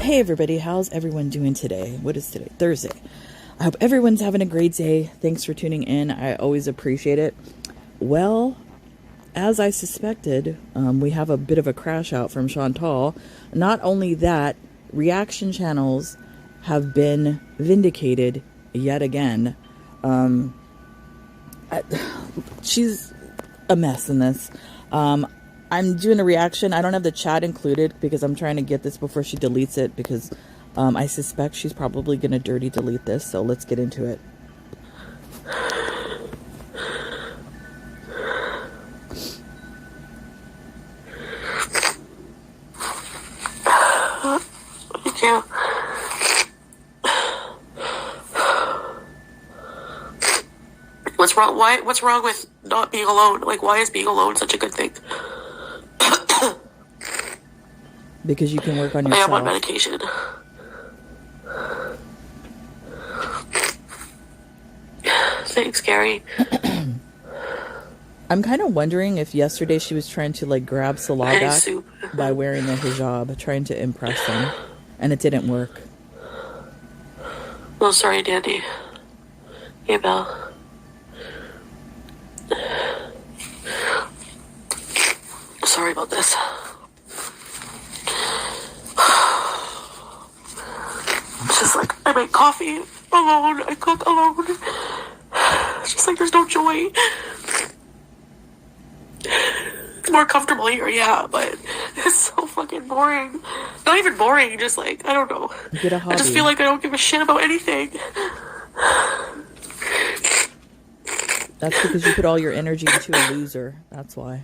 Hey everybody, how's everyone doing today? What is today? Thursday. I hope everyone's having a great day. Thanks for tuning in. I always appreciate it. Well, as I suspected, we have a bit of a crash out from Chantal. Not only that, reaction channels have been vindicated yet again. She's a mess in this. I'm doing a reaction. I don't have the chat included because I'm trying to get this before she deletes it because I suspect she's probably going to dirty delete this. So let's get into it. Thank you. What's wrong? What's wrong with not being alone? Like, why is being alone such a good thing? Because you can work on yourself. I am on medication. Thanks, Gary. I'm kind of wondering if yesterday she was trying to like grab Salah back by wearing the hijab, trying to impress him, and it didn't work. Oh, sorry, Dandy. Hey, Belle. Sorry about this. It's just like, I make coffee alone, I cook alone. It's just like, there's no joy. It's more comfortable here, yeah, but it's so fucking boring. Not even boring, just like, I don't know. Get a hobby. I just feel like I don't give a shit about anything. That's because you put all your energy into a loser. That's why.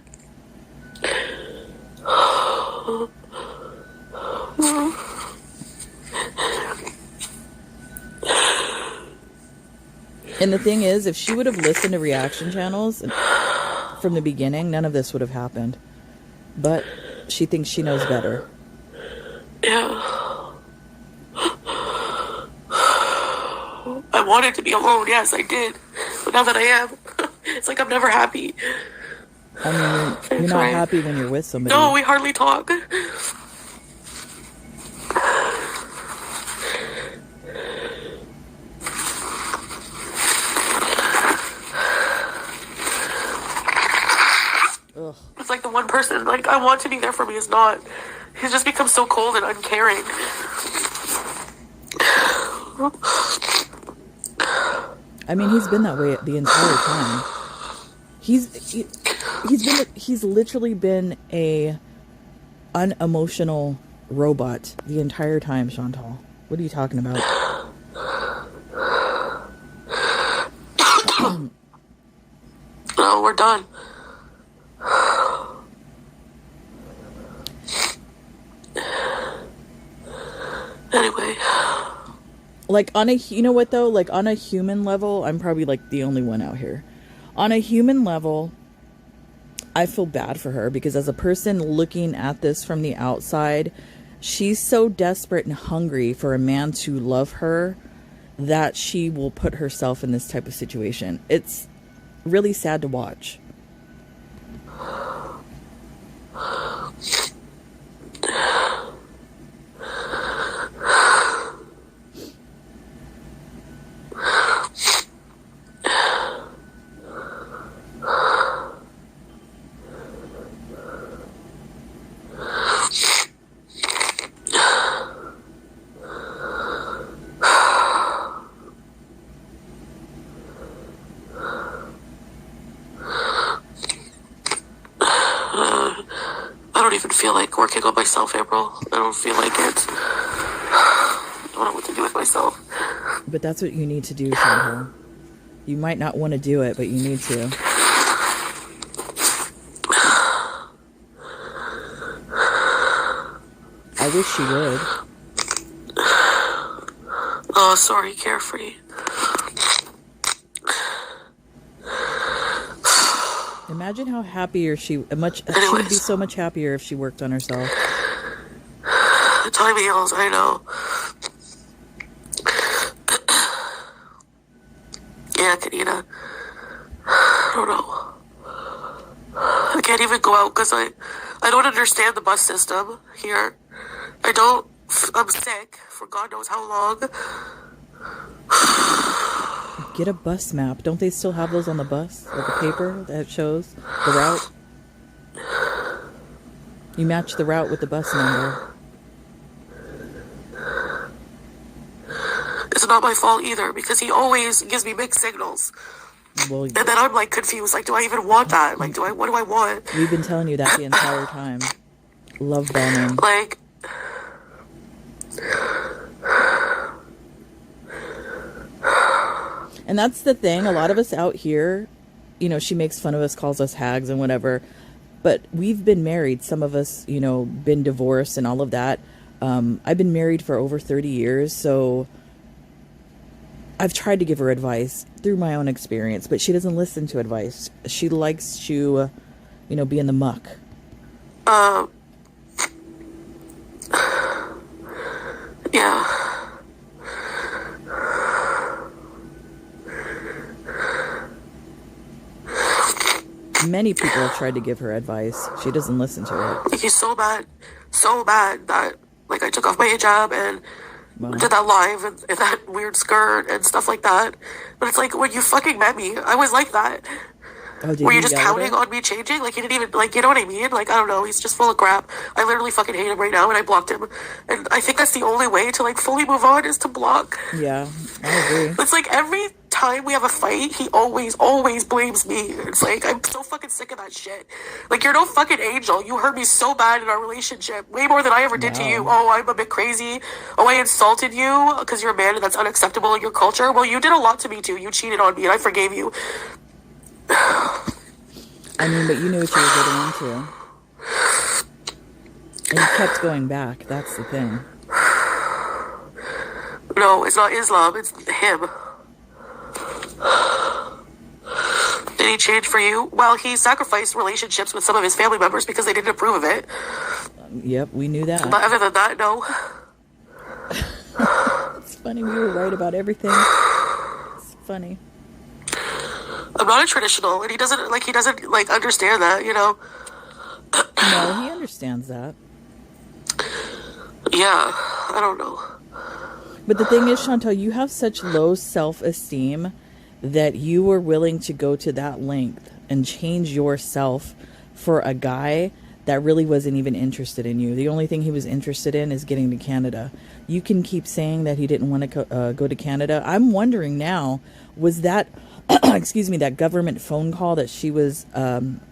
And the thing is, if she would have listened to reaction channels from the beginning, none of this would have happened. But she thinks she knows better. Yeah. I wanted to be alone, yes, I did. But now that I am, it's like I'm never happy. I mean, you're not happy when you're with somebody. No, we hardly talk. Ugh. It's like the one person, like, I want to be there for me is not. He's just become so cold and uncaring. I mean, he's been that way the entire time. He's literally been a unemotional robot the entire time, Chantal. What are you talking about? No, we're done. Anyway. Like, you know what, though? Like, on a human level, I'm probably, like, the only one out here. On a human level, I feel bad for her because as a person looking at this from the outside, she's so desperate and hungry for a man to love her that she will put herself in this type of situation. It's really sad to watch. I don't even feel like working on myself, April. I don't feel like it. I don't know what to do with myself. But that's what you need to do, Chantal. You might not want to do it, but you need to. I wish you would. Oh, sorry, Carefree. Imagine how happier she would be so much happier if she worked on herself. Time heals, I know. Yeah, Kanina. I don't know. can't even go out because I don't understand the bus system here. I don't I'm sick for God knows how long. Get a bus map. Don't they still have those on the bus? Like a paper that shows the route? You match the route with the bus number. It's not my fault either, because he always gives me mixed signals. Well, And then I'm like confused. Like, do I even want that? Like, what do I want? we've been telling you that the entire time. Love bombing. Like, And that's the thing. A lot of us out here, you know, she makes fun of us, calls us hags and whatever. But we've been married. Some of us, you know, been divorced and all of that. I've been married for over 30 years. So I've tried to give her advice through my own experience, but she doesn't listen to advice. She likes to, you know, be in the muck. yeah. Many people have tried to give her advice. She doesn't listen to it. Like, he's so bad that, like, I took off my hijab and did that live in that weird skirt and stuff like that. But it's like, when you fucking met me, I was like that. Oh, Were you just counting on me changing? Like, he didn't even, like, you know what I mean? Like, I don't know. He's just full of crap. I literally fucking hate him right now, and I blocked him. And I think that's the only way to, like, fully move on is to block. Yeah, I agree. It's like every time we have a fight, he always blames me. It's like, I'm so fucking sick of that shit. Like, you're no fucking angel. You hurt me so bad in our relationship. Way more than I ever did to you. Oh, I'm a bit crazy. Oh, I insulted you because you're a man and that's unacceptable in your culture. Well, you did a lot to me too. You cheated on me and I forgave you. I mean, but you knew what you were getting into. And you kept going back. That's the thing. No, it's not Islam. It's him. Did he change for you? Well, he sacrificed relationships with some of his family members because they didn't approve of it. Yep, we knew that. But other than that, no. It's funny. We were right about everything. It's funny. I'm not a traditional, and he doesn't understand that, you know? No, he understands that. Yeah, I don't know. But the thing is, Chantal, you have such low self-esteem that you were willing to go to that length and change yourself for a guy that really wasn't even interested in you. The only thing he was interested in is getting to Canada. You can keep saying that he didn't want to go to Canada. I'm wondering now, was that, excuse me, that government phone call that she was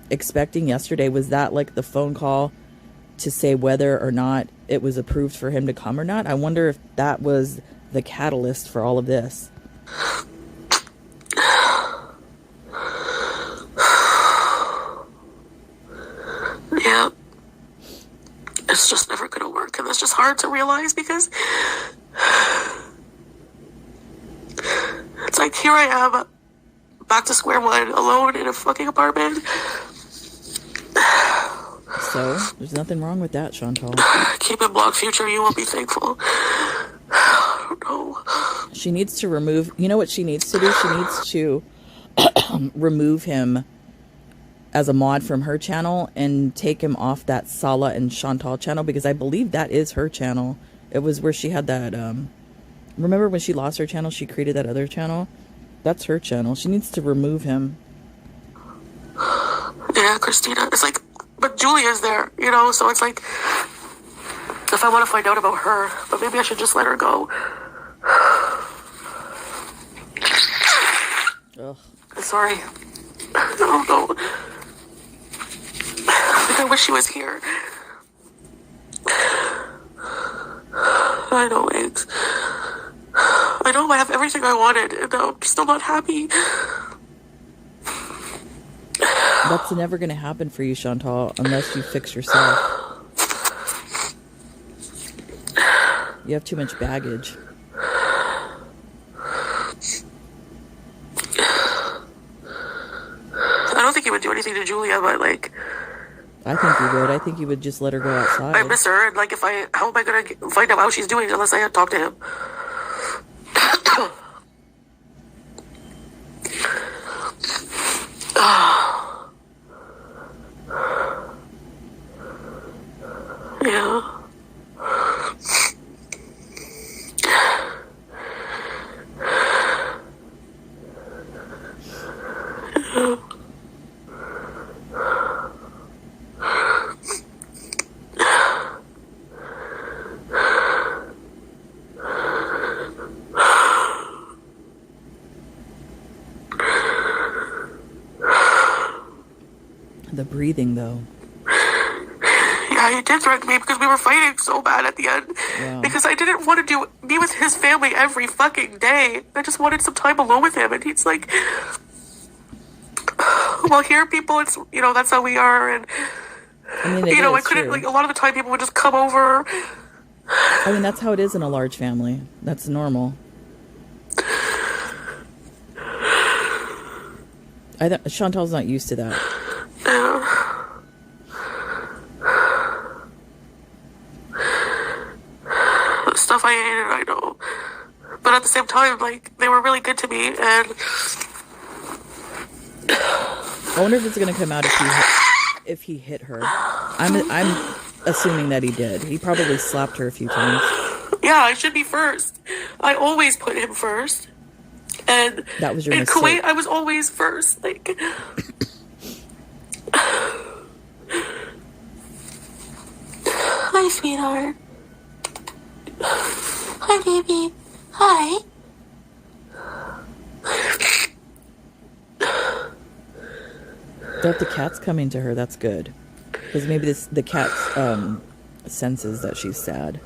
expecting yesterday, was that like the phone call to say whether or not it was approved for him to come or not? I wonder if that was the catalyst for all of this. Yeah. It's just never going to work, and it's just hard to realize because it's like, here I am, back to square one, alone in a fucking apartment. So, there's nothing wrong with that, Chantal. Keep it blocked, future, you will be thankful. I don't know. She needs to remove, you know what she needs to do? She needs to remove him as a mod from her channel and take him off that Salah and Chantal channel, because I believe that is her channel. It was where she had that, remember when she lost her channel, she created that other channel? That's her channel. She needs to remove him. Yeah, Christina. It's like, but Julia's there, you know, so it's like, if I want to find out about her, but maybe I should just let her go. Ugh. Sorry. I don't know. I wish she was here. I know, eggs. I know I have everything I wanted, and I'm still not happy. That's never going to happen for you, Chantal, unless you fix yourself. You have too much baggage. I don't think he would do anything to Julia, but like, I think he would. I think he would just let her go outside. I miss her, and like, how am I gonna find out how she's doing unless I had talked to him? Yeah. The breathing, though. Yeah, he did threaten me because we were fighting so bad at the end. Wow. Because I didn't want to be with his family every fucking day. I just wanted some time alone with him. And he's like, well, here, people, it's, that's how we are. And, I mean, I couldn't, true. like, a lot of the time people would just come over. I mean, that's how it is in a large family. That's normal. Chantal's not used to that. Stuff I hated, I know. But at the same time, like, they were really good to me, and I wonder if it's gonna come out if he hit her. I'm assuming that he did. He probably slapped her a few times. Yeah, I should be first. I always put him first. And that was your in mistake. Kuwait, I was always first. Like, hi, sweetheart. Hi, baby. Hi. But if the cat's coming to her, that's good. Because maybe the cat senses that she's sad.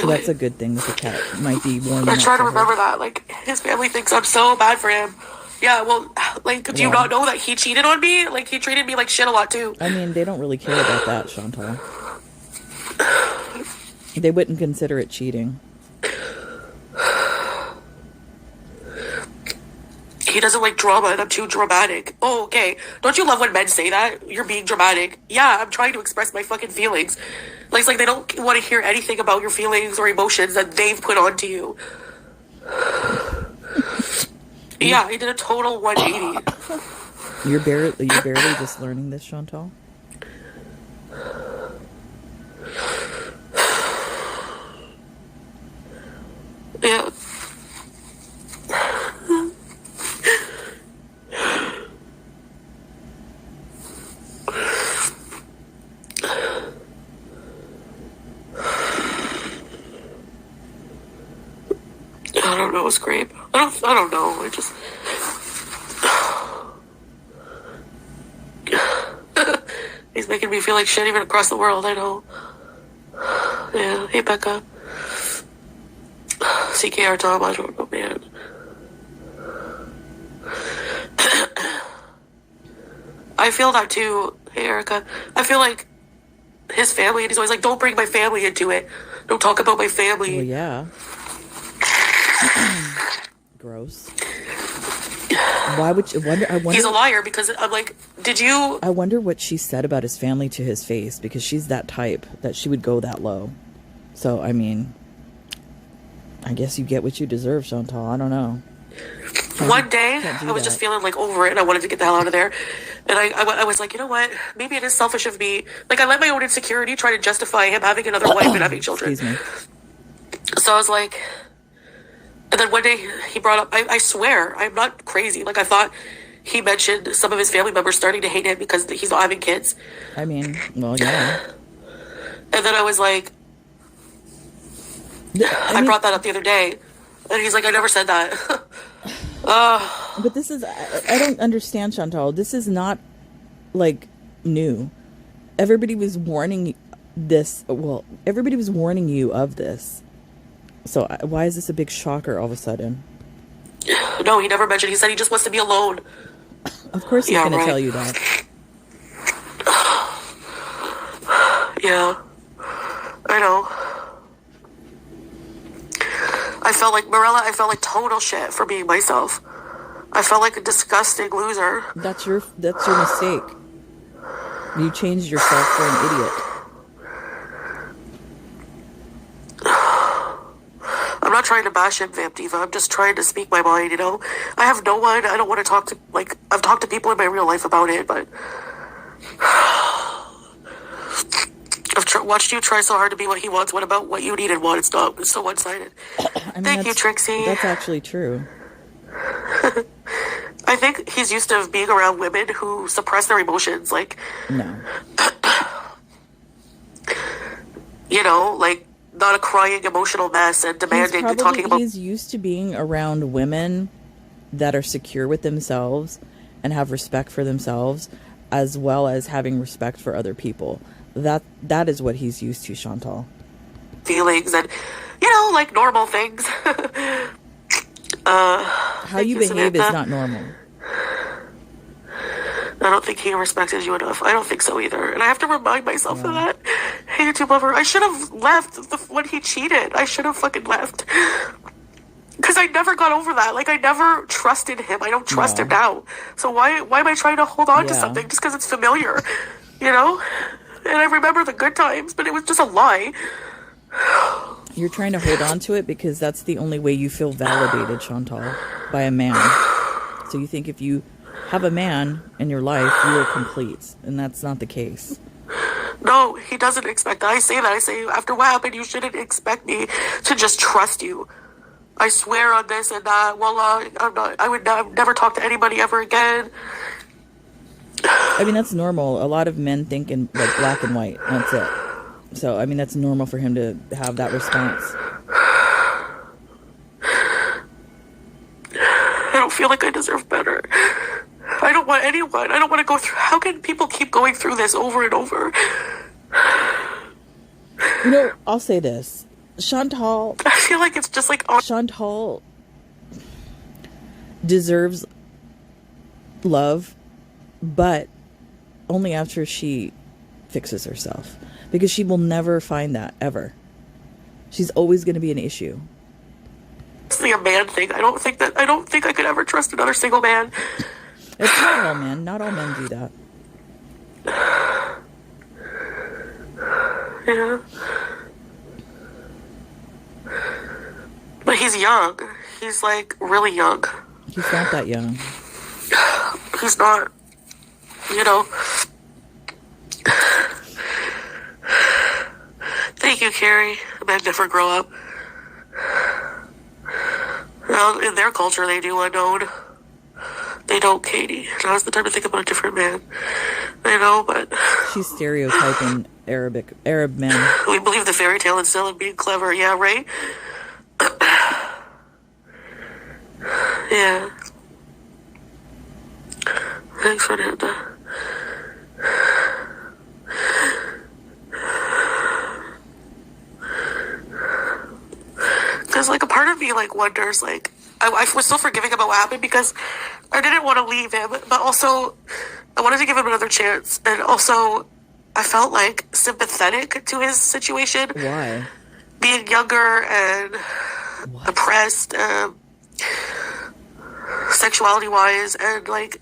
So that's a good thing that the cat might be warming I try up to her. remember that. Like, his family thinks I'm so bad for him. Yeah, well, like, do you not know that he cheated on me? Like, he treated me like shit a lot, too. I mean, they don't really care about that, Chantal. They wouldn't consider it cheating. He doesn't like drama and I'm too dramatic. Oh, okay. Don't you love when men say that? You're being dramatic. Yeah, I'm trying to express my fucking feelings. Like, it's like they don't want to hear anything about your feelings or emotions that they've put onto you. Yeah, he did a total 180. You're barely just learning this, Chantal? Yeah. I don't know, it's great. I don't know. I just he's making me feel like shit even across the world, I know. Yeah, hey Becca. CKR Tom, I don't know, man. I feel that too, hey Erica. I feel like his family, and he's always like, don't bring my family into it. Don't talk about my family. Well, yeah. Gross. Why would you wonder? I wonder. He's a liar because I'm like, did you? I wonder what she said about his family to his face, because she's that type that she would go that low. So I mean, I guess you get what you deserve, Chantal. I don't know. One day, I was just feeling like over it, and I wanted to get the hell out of there. And I was like, you know what? Maybe it is selfish of me. Like, I let my own insecurity try to justify him having another wife and having children. Excuse me. So I was like, and then one day he brought up, I swear, I'm not crazy. Like, I thought he mentioned some of his family members starting to hate him because he's not having kids. I mean, well, yeah. And then I was like, I brought that up the other day. And he's like, I never said that. But this is, I don't understand, Chantal. This is not, like, new. Everybody was warning this, well, everybody was warning you of this. So why is this a big shocker all of a sudden? No, he never mentioned. He said he just wants to be alone. Of course he's going to tell you that. Yeah. I know. I felt like total shit for being myself. I felt like a disgusting loser. That's your mistake. You changed yourself for an idiot. I'm not trying to bash him, Vamp Diva. I'm just trying to speak my mind, you know? I have no one. I don't want to talk to, like, I've talked to people in my real life about it, but I've watched you try so hard to be what he wants. What about what you need and want? It's not. It's so one-sided. I mean, thank you, Trixie. That's actually true. I think he's used to being around women who suppress their emotions, like, No. you know, like not a crying emotional mess and demanding and talking about. He's used to being around women that are secure with themselves and have respect for themselves, as well as having respect for other people. That is what he's used to, Chantal. Feelings and, you know, like normal things. How you behave is not normal. I don't think he respected you enough. I don't think so either. And I have to remind myself of that. Hey, YouTube lover, I should have left when he cheated. I should have fucking left. Because I never got over that. Like, I never trusted him. I don't trust him now. So why am I trying to hold on to something just because it's familiar? You know? And I remember the good times, but it was just a lie. You're trying to hold on to it because that's the only way you feel validated, Chantal, by a man. So you think if you have a man in your life, you are complete. And that's not the case. No, he doesn't expect that. I say that. I say, after what happened, you shouldn't expect me to just trust you. I swear on this and that. Well, I would never talk to anybody ever again. I mean, that's normal. A lot of men think in like black and white. That's it. So, I mean, that's normal for him to have that response. I don't feel like I deserve better. I don't want anyone. I don't want to go through. How can people keep going through this over and over? You know, I'll say this. Chantal. I feel like it's just like. Chantal deserves love, but only after she fixes herself. Because she will never find that, ever. She's always going to be an issue. It's a man thing. I don't think I could ever trust another single man. It's not all men. Not all men do that. Yeah. But he's young. He's like really young. He's not that young. He's not. You know. Thank you, Carrie. Men never grow up. Well, in their culture, they do unknown. They don't, Katie. Now's the time to think about a different man. I know, but... She's stereotyping Arab men. We believe the fairy tale instead of being clever. Yeah, right? Yeah. Thanks, Fernanda. Because, like, a part of me, like, wonders, like, I was so forgiving about what happened because I didn't want to leave him, but also I wanted to give him another chance. And also, I felt, like, sympathetic to his situation. Why? Being younger and depressed, sexuality-wise, and, like,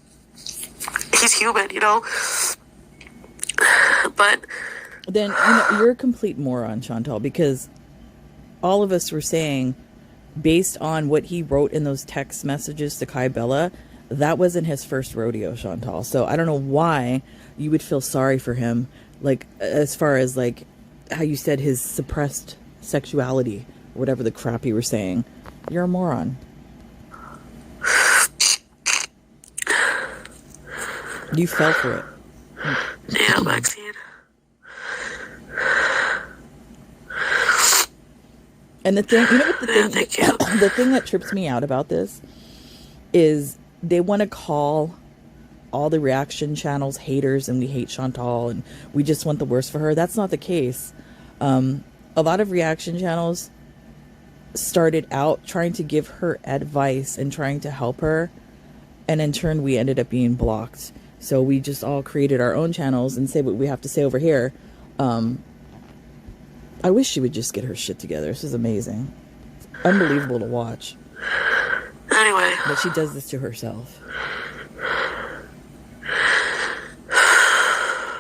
he's human, you know? But... Then, you know, you're a complete moron, Chantal, because... all of us were saying, based on what he wrote in those text messages to Kai Bella, that wasn't his first rodeo, Chantal. So I don't know why you would feel sorry for him, like, as far as, like, how you said his suppressed sexuality, or whatever the crap you were saying. You're a moron. You fell for it. Yeah, Maxine. And the thing, you know what the thing that trips me out about this is they want to call all the reaction channels haters and we hate Chantal and we just want the worst for her. That's not the case. A lot of reaction channels started out trying to give her advice and trying to help her. And in turn, we ended up being blocked. So we just all created our own channels and say what we have to say over here. I wish she would just get her shit together. This is amazing. It's unbelievable to watch. Anyway. But she does this to herself.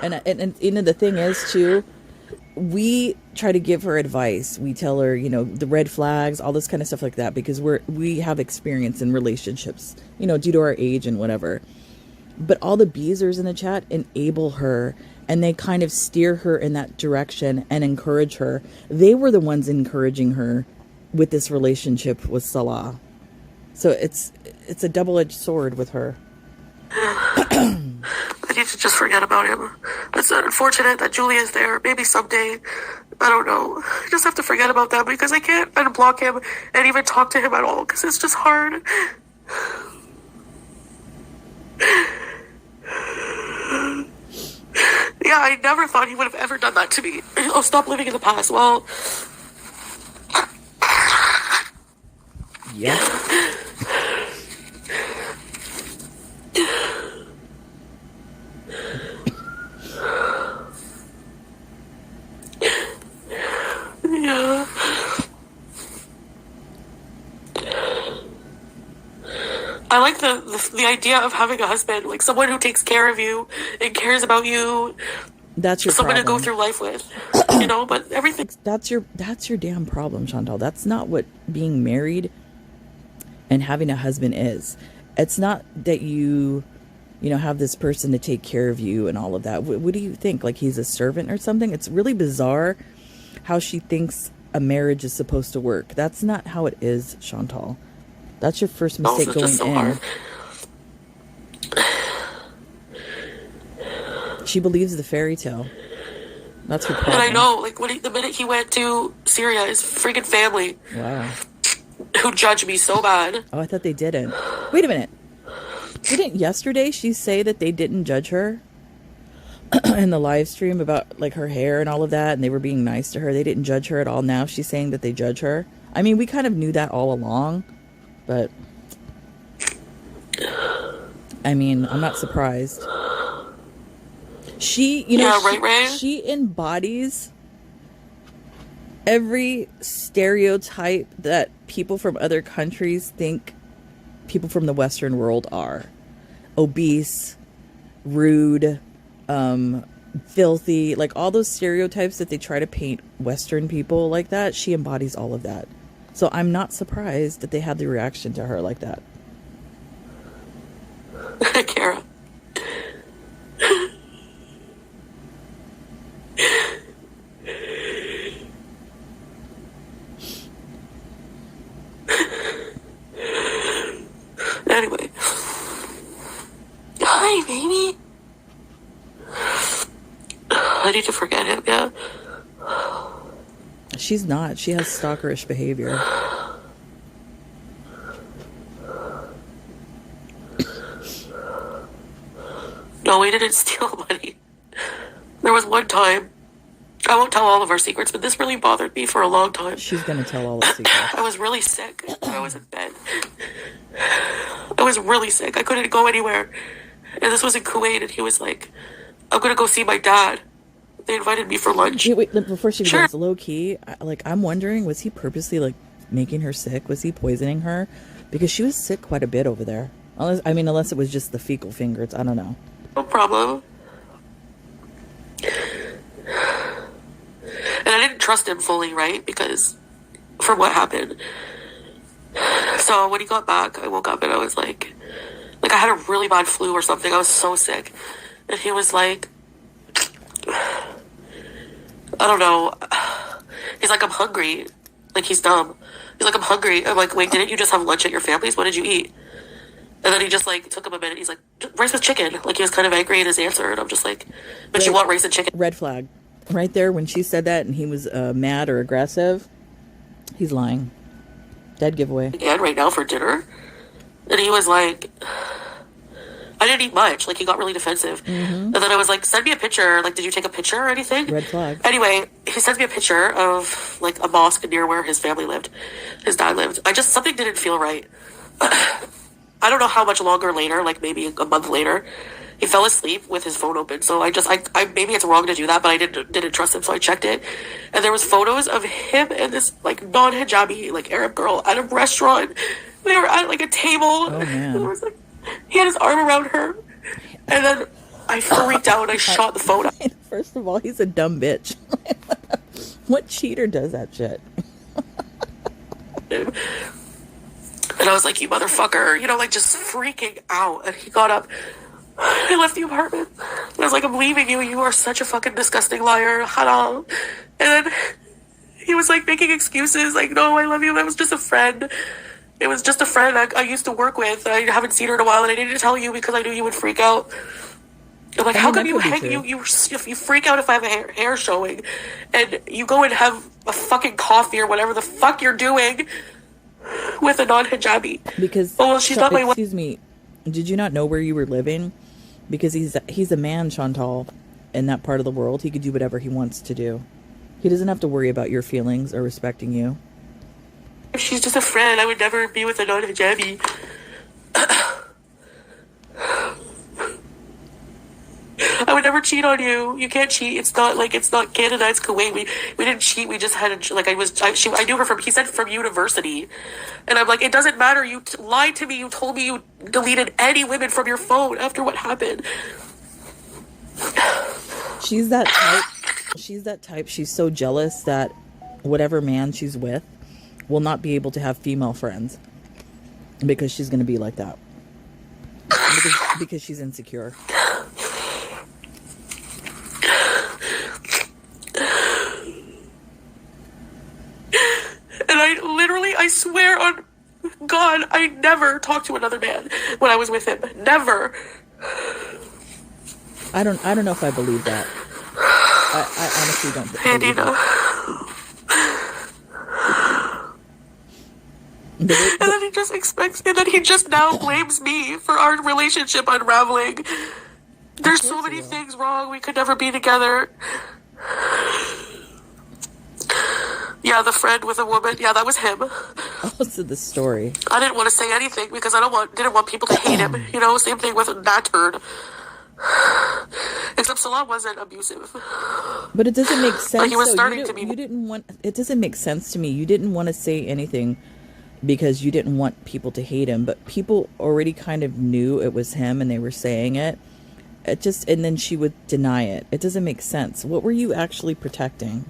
And you know, the thing is, too, we try to give her advice. We tell her, you know, the red flags, all this kind of stuff like that, because we have experience in relationships, you know, due to our age and whatever. But all the beezers in the chat enable her, and they kind of steer her in that direction and encourage her. They were the ones encouraging her with this relationship with Salah. So it's a double-edged sword with her. I need to just forget about him. It's unfortunate that Julia's there. Maybe someday. I don't know. I just have to forget about that because I can't unblock him and even talk to him at all because it's just hard. Yeah, I never thought he would have ever done that to me. Oh, stop living in the past. Well, yeah. yeah. I like the idea of having a husband, like someone who takes care of you and cares about you. That's your someone problem. to go through life with, but everything. That's your damn problem, Chantal. That's not what being married and having a husband is. It's not that you have this person to take care of you and all of that. What do you think? Like he's a servant or something? It's really bizarre how she thinks a marriage is supposed to work. That's not how it is, Chantal. That's your first mistake going so in. Hard. She believes the fairy tale. That's her problem. And I know, like the minute he went to Syria, his freaking family, wow, who judged me so bad. Oh, I thought they didn't. Wait a minute. Didn't yesterday she say that they didn't judge her in the live stream about like her hair and all of that, and they were being nice to her? They didn't judge her at all. Now she's saying that they judge her. I mean, we kind of knew that all along, but I mean, I'm not surprised. She, right. She embodies every stereotype that people from other countries think people from the Western world are. Obese, rude, filthy, like all those stereotypes that they try to paint Western people like that. She embodies all of that. So I'm not surprised that they had the reaction to her like that. Kara. Anyway. Hi, baby. I need to forget him, yeah? She's not. She has stalkerish behavior. No, we didn't steal money. There was one time, I won't tell all of our secrets, but this really bothered me for a long time. She's going to tell all the secrets. I was really sick when I was in bed. I was really sick. I couldn't go anywhere. And this was in Kuwait, and he was like, I'm going to go see my dad. They invited me for lunch. Wait, before she begins, low key, I'm wondering, was he purposely, making her sick? Was he poisoning her? Because she was sick quite a bit over there. Unless it was just the fecal fingers. I don't know. No problem. And I didn't trust him fully, right? Because from what happened. So when he got back, I woke up and I was like I had a really bad flu or something. I was so sick. And he was like, I don't know. He's like, I'm hungry. Like, he's dumb. He's like, I'm hungry. I'm like, wait, didn't you just have lunch at your family's? What did you eat? And then he just took him a minute. He's like, rice with chicken. Like, he was kind of angry in his answer. And I'm just like, but you want rice and chicken? Red flag. Right there when she said that and he was mad or aggressive, he's lying. Dead giveaway. Again, right now for dinner. And he was like, I didn't eat much. Like, he got really defensive. Mm-hmm. And then I was like, send me a picture. Like, did you take a picture or anything? Red flag. Anyway, he sends me a picture of, a mosque near where his family lived. His dad lived. Something didn't feel right. I don't know how much longer later, maybe a month later, he fell asleep with his phone open. So I maybe it's wrong to do that, but I didn't trust him, so I checked it. And there was photos of him and this, non-hijabi, Arab girl at a restaurant. They were at, a table. Oh, man. There was, he had his arm around her. And then I freaked out and I shot the phone out. First of all, he's a dumb bitch. What cheater does that shit? And I was like, you motherfucker, just freaking out. And he got up. I left the apartment. And I was like, I'm leaving you. You are such a fucking disgusting liar. Haram. And then he was making excuses. No, I love you. I was just a friend. It was just a friend I used to work with. I haven't seen her in a while, and I needed to tell you because I knew you would freak out. I'm like, I how mean, come that you could be hang, true. you freak out if I have a hair showing, and you go and have a fucking coffee or whatever the fuck you're doing with a non-hijabi. Because, Oh, well, she's not my wife. excuse me, did you not know where you were living? Because he's a man, Chantal, in that part of the world. He could do whatever he wants to do. He doesn't have to worry about your feelings or respecting you. If she's just a friend, I would never be with a non-hijabi. I would never cheat on you. You can't cheat. It's not Canada. It's Kuwait. We didn't cheat. We just had I knew her he said from university, and I'm like, it doesn't matter. You lied to me. You told me you deleted any women from your phone after what happened. She's that type. She's that type. She's so jealous that whatever man she's with will not be able to have female friends because she's going to be like that. Because she's insecure. And I swear on God, I never talked to another man when I was with him. Never. I don't know if I believe that. I honestly don't believe Nina. it. And then he just now blames me for our relationship unraveling. There's so many things wrong. We could never be together. Yeah, the friend with a woman. Yeah, that was him. Also, the story. I didn't want to say anything because didn't want people to hate him. You know, same thing with that turd. Except Salah wasn't abusive. But it doesn't make sense. Like he was though. starting to be. You didn't want. It doesn't make sense to me. You didn't want to say anything because you didn't want people to hate him. But people already kind of knew it was him, and they were saying it. And then she would deny it. It doesn't make sense. What were you actually protecting,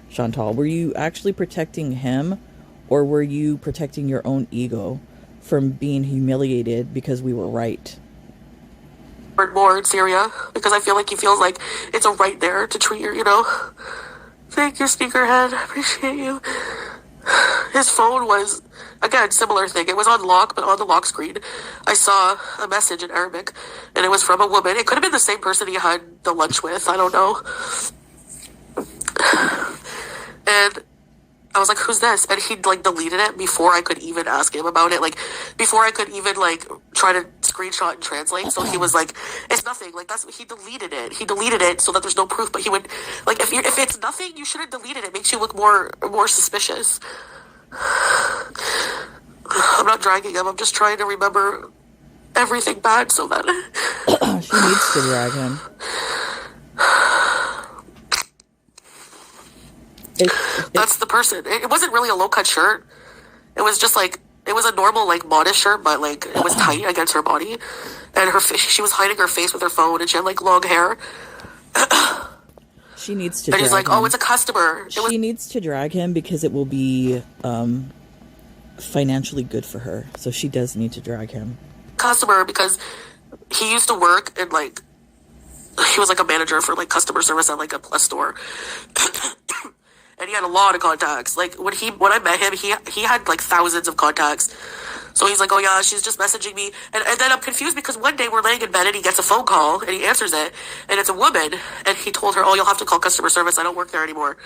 Chantal? Were you actually protecting him, or were you protecting your own ego from being humiliated because we were right? More in Syria because I feel like he feels like it's a right there to treat her, you know. Thank you, Sneakerhead. I appreciate you. His phone was, again, similar thing. It was on lock, but on the lock screen, I saw a message in Arabic, and it was from a woman. It could have been the same person he had the lunch with. I don't know. And I was like, who's this? And he deleted it before I could even ask him about it. Like before I could even try to screenshot and translate. So he was like, it's nothing. Like he deleted it. He deleted it so that there's no proof. But he would if it's nothing, you shouldn't delete it. It makes you look more suspicious. I'm not dragging him. I'm just trying to remember everything bad so that she needs to drag him. That's the person. It wasn't really a low-cut shirt. It was just it was a normal modest shirt, but it was tight against her body, and she was hiding her face with her phone, and she had long hair. She needs to. And he's like, him. "Oh, it's a customer." She needs to drag him because it will be financially good for her. So she does need to drag him. Customer, because he used to work in he was a manager for customer service at a store. And he had a lot of contacts. When I met him, he had thousands of contacts. So he's like, oh yeah, she's just messaging me. And then I'm confused because one day we're laying in bed and he gets a phone call and he answers it. And it's a woman. And he told her, oh, you'll have to call customer service. I don't work there anymore.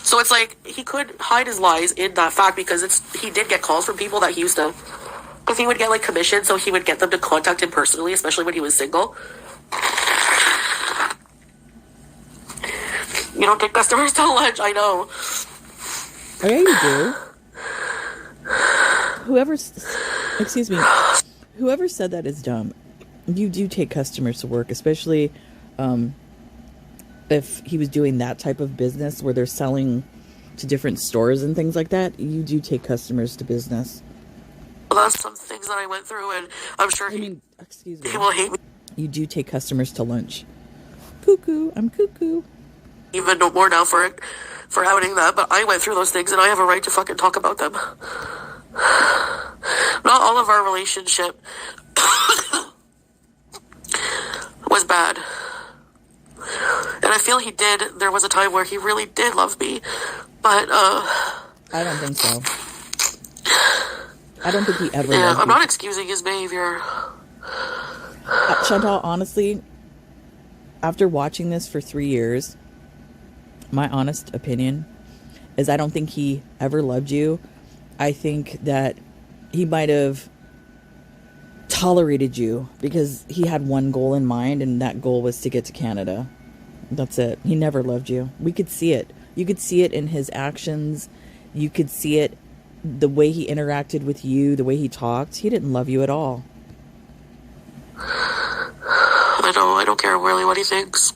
So it's he could hide his lies in that fact because he did get calls from people that he used to. Because he would get commission, so he would get them to contact him personally, especially when he was single. You don't take customers to lunch, I know. Oh, yeah, you do. Excuse me, whoever said that is dumb. You do take customers to work, especially if he was doing that type of business where they're selling to different stores and things like that. You do take customers to business. Well, that's some things that I went through, and I'm sure excuse me. He will hate me. You do take customers to lunch. Cuckoo, I'm cuckoo. Even no more now for outing that, but I went through those things and I have a right to fucking talk about them. Not all of our relationship was bad. And I feel there was a time where he really did love me, but I don't think so. I don't think he ever Yeah, loved I'm you. not excusing his behavior. Chantal, honestly, after watching this for 3 years, my honest opinion is I don't think he ever loved you. I think that he might have tolerated you because he had one goal in mind, and that goal was to get to Canada. That's it. He never loved you. We could see it. You could see it in his actions. You could see it the way he interacted with you, the way he talked. He didn't love you at all. I know. I don't care really what he thinks.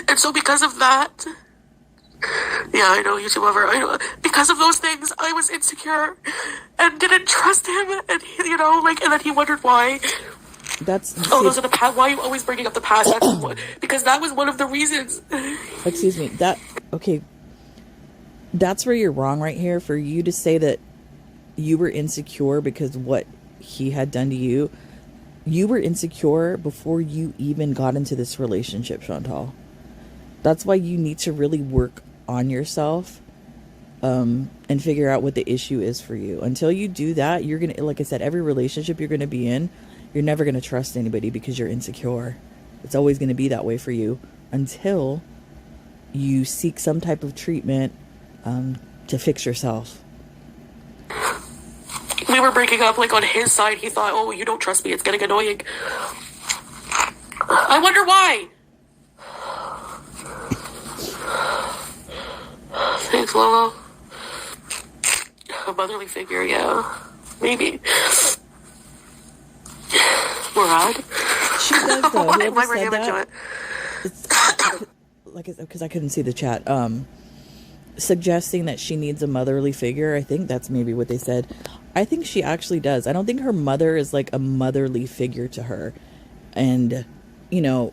And so because of that, yeah, I know, YouTube lover. I know. Because of those things, I was insecure and didn't trust him, and you know, like, and then he wondered why. Those are the past. Why are you always bringing up the past? Because that was one of the reasons. Excuse me. Okay. That's where you're wrong right here. For you to say that you were insecure because what he had done to you, you were insecure before you even got into this relationship, Chantal. That's why you need to really work on yourself and figure out what the issue is for you. Until you do that, you're going to, like I said, every relationship you're going to be in, you're never going to trust anybody because you're insecure. It's always going to be that way for you until you seek some type of treatment to fix yourself. We were breaking up, like, on his side. He thought, oh, you don't trust me. It's getting annoying. I wonder why. Thanks, Lola. A motherly figure, yeah. Maybe. Murad? She does, though. Why Whoever bring said him into that, it? it's, like, because I couldn't see the chat. Suggesting that she needs a motherly figure. I think that's maybe what they said. I think she actually does. I don't think her mother is like a motherly figure to her. And, you know,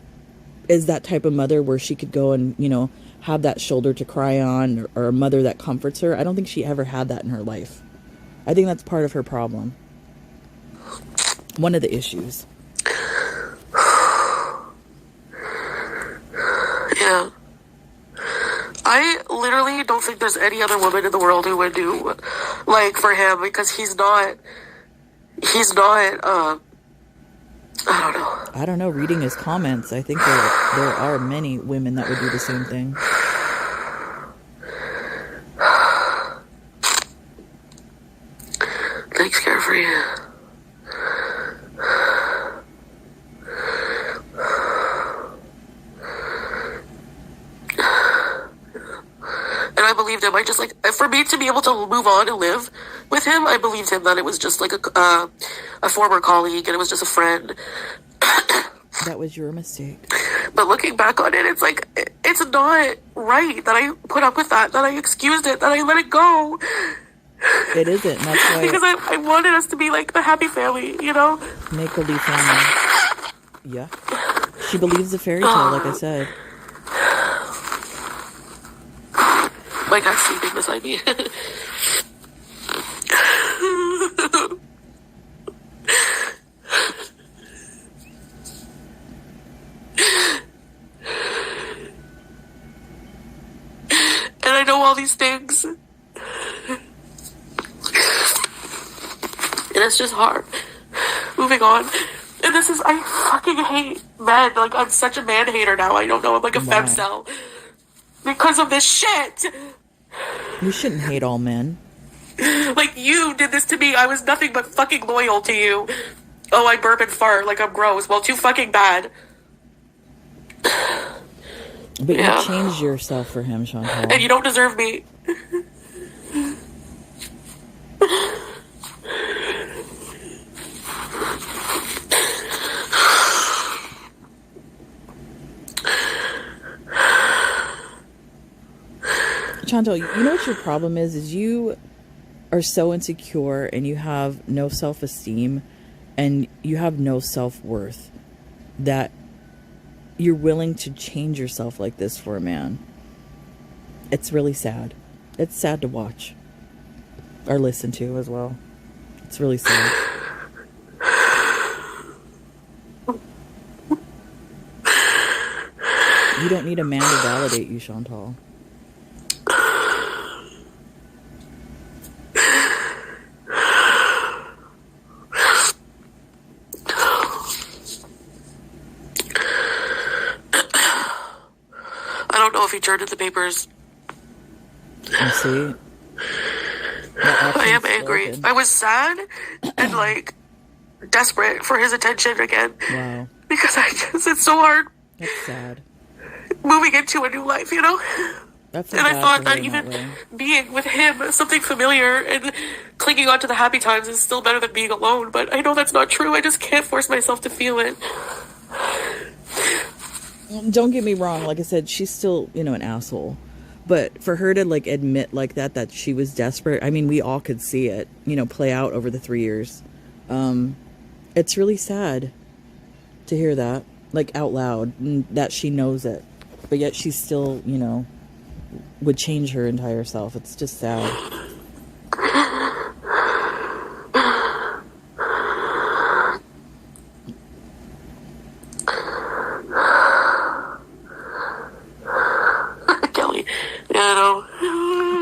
is that type of mother where she could go and, you know, have that shoulder to cry on, or a mother that comforts her. I don't think she ever had that in her life. I think that's part of her problem. One of the issues. Yeah. I literally don't think there's any other woman in the world who would do, like, for him, because he's not, I don't know. Reading his comments, I think there are many women that would do the same thing. Thanks, Carefree. And I believed him. I just, like, for me to be able to move on and live with him, I believed him that it was just like a former colleague and it was just a friend. That was your mistake. But looking back on it, it's like, it's not right that I put up with that I excused it, that I let it go. It isn't. That's why. Because I wanted us to be like a happy family, you know? Make-believe family. Yeah. She believes the fairy tale, like I said. My guy's sleeping beside me. And I know all these things. And it's just hard. Moving on. And this is, I fucking hate men. Like, I'm such a man hater now. I don't know. I'm like a femcel. Because of this shit. You shouldn't hate all men. Like, you did this to me. I was nothing but fucking loyal to you. Oh, I burp and fart like I'm gross. Well, too fucking bad. But you changed yourself for him, Chantal. And you don't deserve me. Chantal, you know what your problem is you are so insecure and you have no self-esteem and you have no self-worth that you're willing to change yourself like this for a man. It's really sad. It's sad to watch or listen to as well. It's really sad. You don't need a man to validate you, Chantal. I don't know if he turned in the papers. You see? I am angry. I was sad and like desperate for his attention again. Wow. Because it's so hard. That's sad. Moving into a new life, you know? That's and I thought that even being with him, something familiar and clinging on to the happy times is still better than being alone. But I know that's not true. I just can't force myself to feel it. Don't get me wrong. Like I said, she's still, an asshole. But for her to like admit like that she was desperate, I mean, we all could see it, play out over the 3 years. It's really sad to hear that, like out loud, and that she knows it. But yet she still, would change her entire self. It's just sad. Kelly, yeah, I know.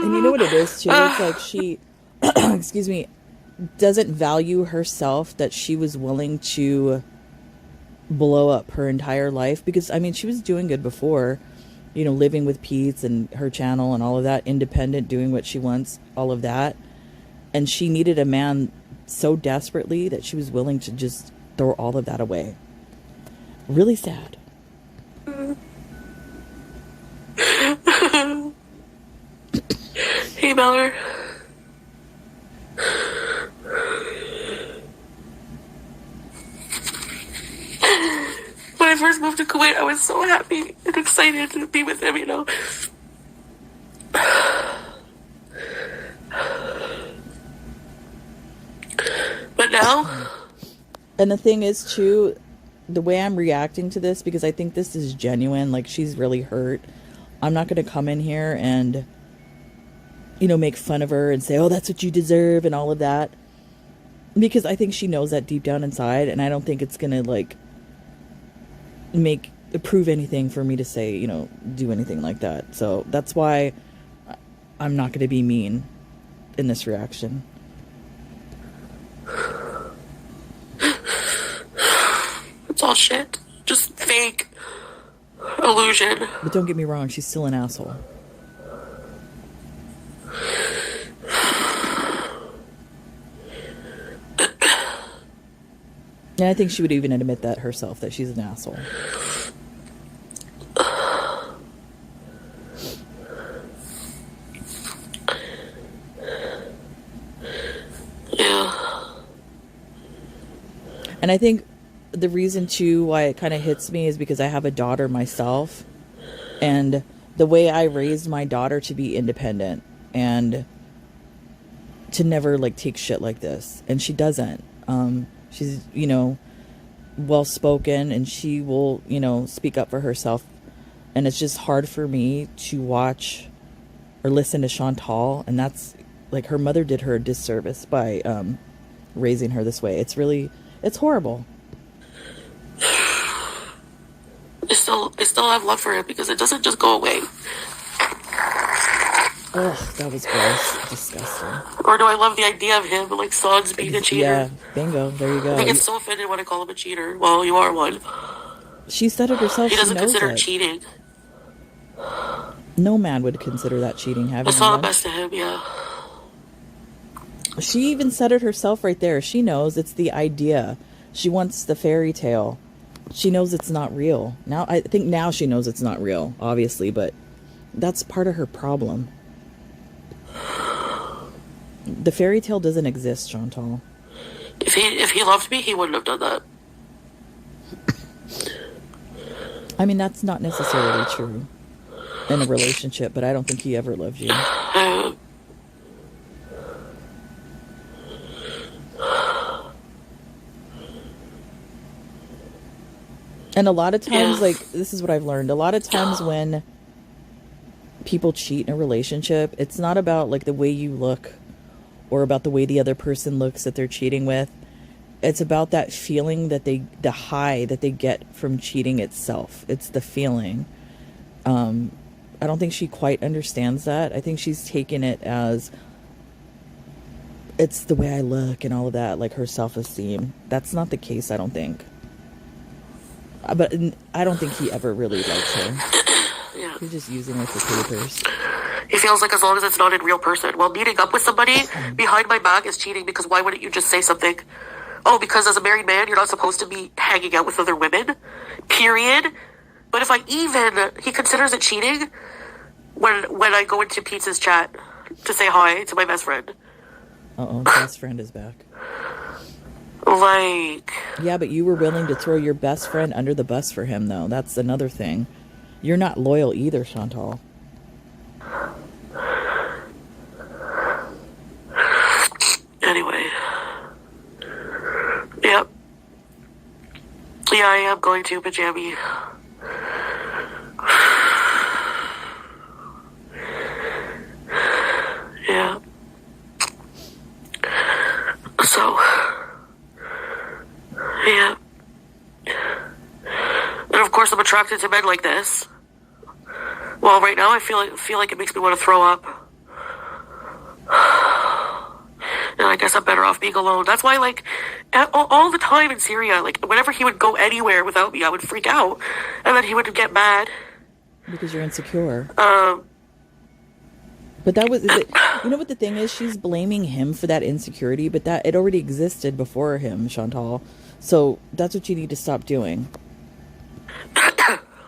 And you know what it is too? It's like she, excuse me, doesn't value herself, that she was willing to blow up her entire life. Because, I mean, she was doing good before, living with Pete's and her channel and all of that, independent, doing what she wants, all of that. And she needed a man so desperately that she was willing to just throw all of that away. Really sad. Hey, Miller. When I first moved to Kuwait, I was so happy and excited to be with him, But now... And the thing is, too, the way I'm reacting to this, because I think this is genuine, like, she's really hurt. I'm not going to come in here and, make fun of her and say, oh, that's what you deserve and all of that. Because I think she knows that deep down inside, and I don't think it's going to, like, prove anything for me to say, do anything like that. So that's why I'm not going to be mean in this reaction. It's all shit. Just fake illusion. But don't get me wrong, she's still an asshole. And I think she would even admit that herself, that she's an asshole. Yeah. And I think the reason, too, why it kind of hits me is because I have a daughter myself. And the way I raised my daughter to be independent and to never, like, take shit like this. And she doesn't. She's, well-spoken, and she will, speak up for herself. And it's just hard for me to watch or listen to Chantal. And that's, like, her mother did her a disservice by raising her this way. It's horrible. I still have love for him because it doesn't just go away. Ugh, that was gross. Disgusting. Or do I love the idea of him, like, Sons being a cheater? Yeah, bingo. There you go. I get so offended when I call him a cheater. Well, you are one. She said it herself. He doesn't she knows consider it. cheating. No man would consider that cheating. I saw the best of him, yeah. She even said it herself right there. She knows it's the idea. She wants the fairy tale. She knows it's not real. Now, I think now she knows it's not real, obviously, but that's part of her problem. The fairy tale doesn't exist, Chantal. If he loved me, he wouldn't have done that. I mean, that's not necessarily true in a relationship, but I don't think he ever loved you. And a lot of times, like, this is what I've learned. A lot of times when people cheat in a relationship, it's not about, like, the way you look or about the way the other person looks that they're cheating with. It's about that feeling that the high that they get from cheating itself. It's the feeling. I don't think she quite understands that. I think she's taken it as it's the way I look and all of that, like her self-esteem. That's not the case, I don't think. But I don't think he ever really likes her. Yeah. He's just using her for papers. He feels like as long as it's not in real person. Well, meeting up with somebody behind my back is cheating, because why wouldn't you just say something? Oh, because as a married man, you're not supposed to be hanging out with other women. Period. But if he considers it cheating when I go into Pete's chat to say hi to my best friend. Uh-oh, best friend is back. Like... Yeah, but you were willing to throw your best friend under the bus for him, though. That's another thing. You're not loyal either, Chantal. Anyway. Yep. Yeah, I am going to pajama. Yeah. So, yeah. And of course I'm attracted to men like this. Well, right now I feel like it makes me want to throw up. And I guess I'm better off being alone. That's why, like, all the time in Syria, like, whenever he would go anywhere without me, I would freak out. And then he would get mad. Because you're insecure. But that was, you know what the thing is? She's blaming him for that insecurity, but it already existed before him, Chantal. So that's what you need to stop doing.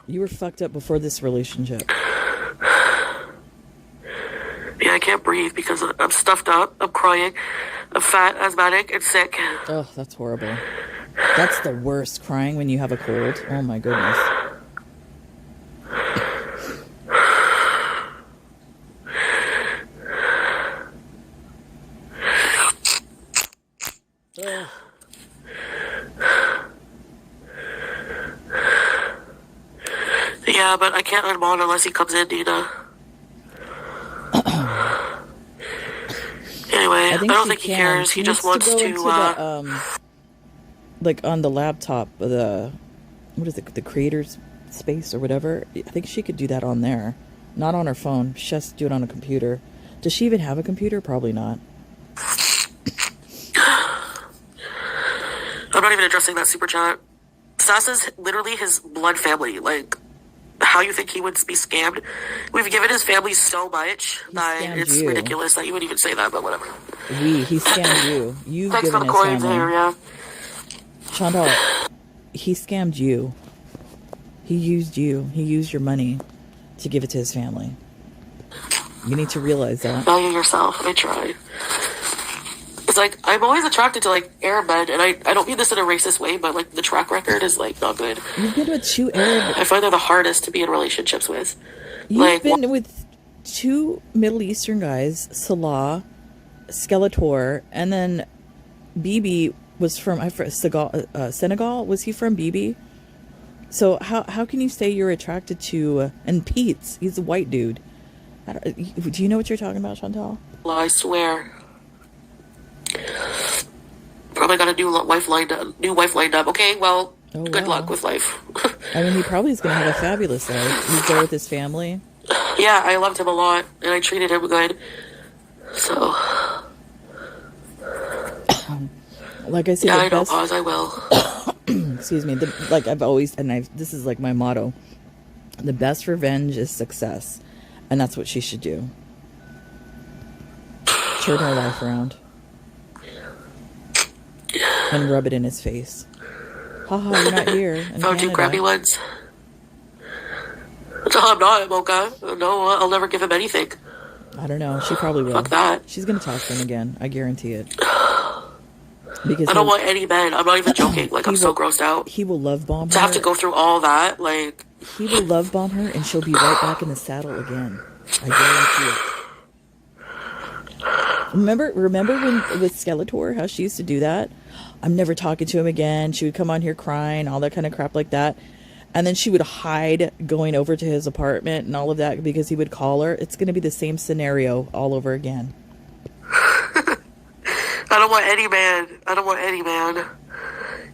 You were fucked up before this relationship. Yeah, I can't breathe because I'm stuffed up, I'm crying, I'm fat, asthmatic, and sick. Oh, that's horrible. That's the worst, crying when you have a cold. Oh my goodness. Ugh. Yeah, but I can't unmod unless he comes in, Nina. Anyway, I don't think he cares. He just wants to like on the laptop, what is it, the creator's space or whatever. I think she could do that on there, not on her phone. She has to do it on a computer. Does she even have a computer? Probably not. I'm not even addressing that super chat. Sassa's literally his blood family. Like, how you think he would be scammed? We've given his family so much that it's ridiculous that you would even say that, but whatever. He scammed you. You've Thanks given for the his coins here, yeah. Chantal, he scammed you. He used you. He used your money to give it to his family. You need to realize that. Value yourself. I try. It's like, I'm always attracted to, like, Arab men, and I don't mean this in a racist way, but, like, the track record is, like, not good. You've been with two Arab... I find they're the hardest to be in relationships with. You've been with two Middle Eastern guys, Salah, Skeletor, and then Bibi was from Senegal. Was he from Bibi? So how can you say you're attracted to... and Pete's, he's a white dude. Do you know what you're talking about, Chantal? Well, I swear. Probably got a new wife lined up. Okay, well, good luck with life. I mean, he probably is going to have a fabulous life. He's there with his family. Yeah, I loved him a lot, and I treated him good. So... like I said, yeah, I know, pause, I will. Excuse me. This is like my motto. The best revenge is success. And that's what she should do. Turn her life around. And rub it in his face. Haha, you're not here. Found you grabby ones. No, I'm not, Mocha. No, I'll never give him anything. I don't know. She probably will. Fuck that. She's going to talk to him again. I guarantee it. Because I don't want any men. I'm not even joking. Like, I'm so grossed out. He will love bomb her. To have to go through all that, like... He will love bomb her, and she'll be right back in the saddle again. I guarantee it. Remember when with Skeletor, how she used to do that? I'm never talking to him again. She would come on here crying, all that kind of crap like that. And then she would hide going over to his apartment and all of that because he would call her. It's going to be the same scenario all over again. I don't want any man.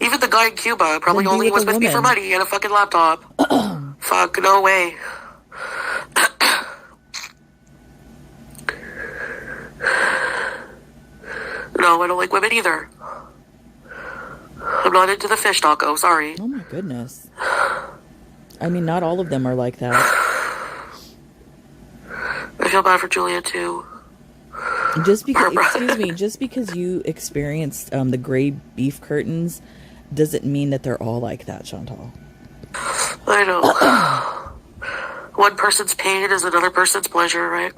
Even the guy in Cuba probably only was with me for money and a fucking laptop. Fuck, no way. No, I don't like women either. I'm not into the fish taco, sorry. Oh my goodness. I mean, not all of them are like that. I feel bad for Julia too. Just because you experienced the gray beef curtains doesn't mean that they're all like that, Chantal. I know. One person's pain is another person's pleasure, right?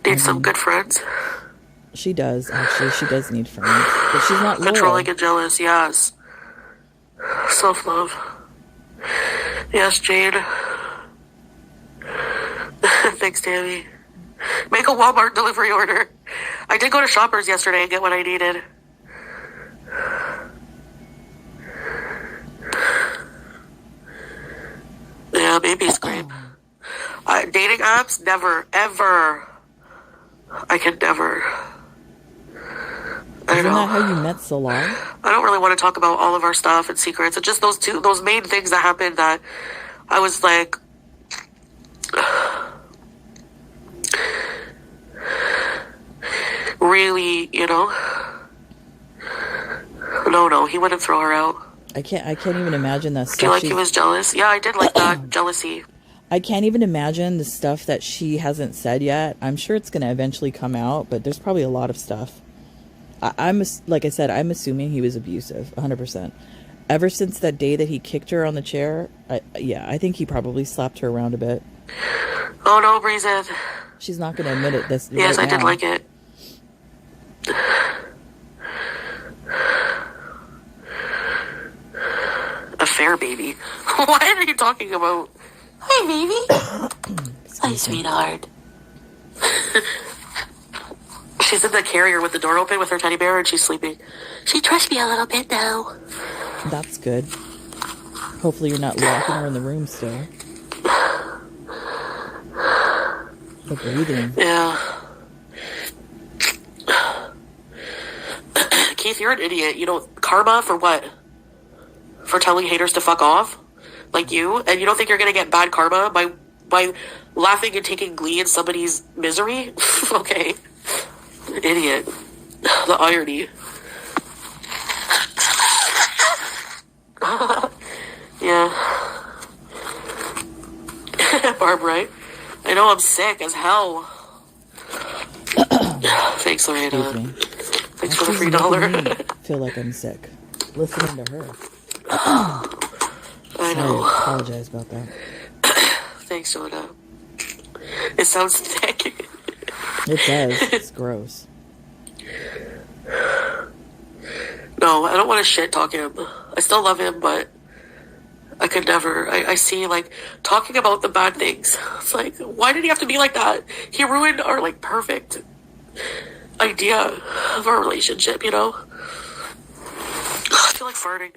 Need some good friends. She does, actually. She does need friends. But she's not loyal. Controlling and jealous, yes. Self-love. Yes, Jade. Thanks, Tammy. Make a Walmart delivery order. I did go to Shoppers yesterday and get what I needed. Yeah, baby's great. Dating apps, never, ever. I could never. Isn't that how you met Salah? I don't really want to talk about all of our stuff and secrets. It's just those main things that happened that I was like, really, you know? No, he wouldn't throw her out. I can't even imagine that stuff. Do you like he was jealous? Yeah, I did like that. Jealousy. I can't even imagine the stuff that she hasn't said yet. I'm sure it's going to eventually come out, but there's probably a lot of stuff. Like I said, I'm assuming he was abusive, 100%. Ever since that day that he kicked her on the chair, I think he probably slapped her around a bit. Oh no, Breezen. She's not going to admit it this Yes, right I did now. like it. Affair, baby. What are you talking about? Hi, baby. Hi, sweetheart. She's in the carrier with the door open with her teddy bear and she's sleeping. She trusts me a little bit now. That's good. Hopefully you're not locking her in the room still. The breathing. Yeah. Keith, you're an idiot. You know, karma for what? For telling haters to fuck off? Like you? And you don't think you're gonna get bad karma by laughing and taking glee in somebody's misery? Okay. Idiot. The irony. Yeah. Barb, right? I know I'm sick as hell. Thanks, Lorena. Thanks for the $3. Feel like I'm sick. Listening to her. I know. I apologize about that. Thanks, Jonah. It sounds thick. It does. It's gross. No, I don't want to shit talk him. I still love him, but I could never. I see, like, talking about the bad things. It's like, why did he have to be like that? He ruined our, like, perfect idea of our relationship, you know? I feel like farting.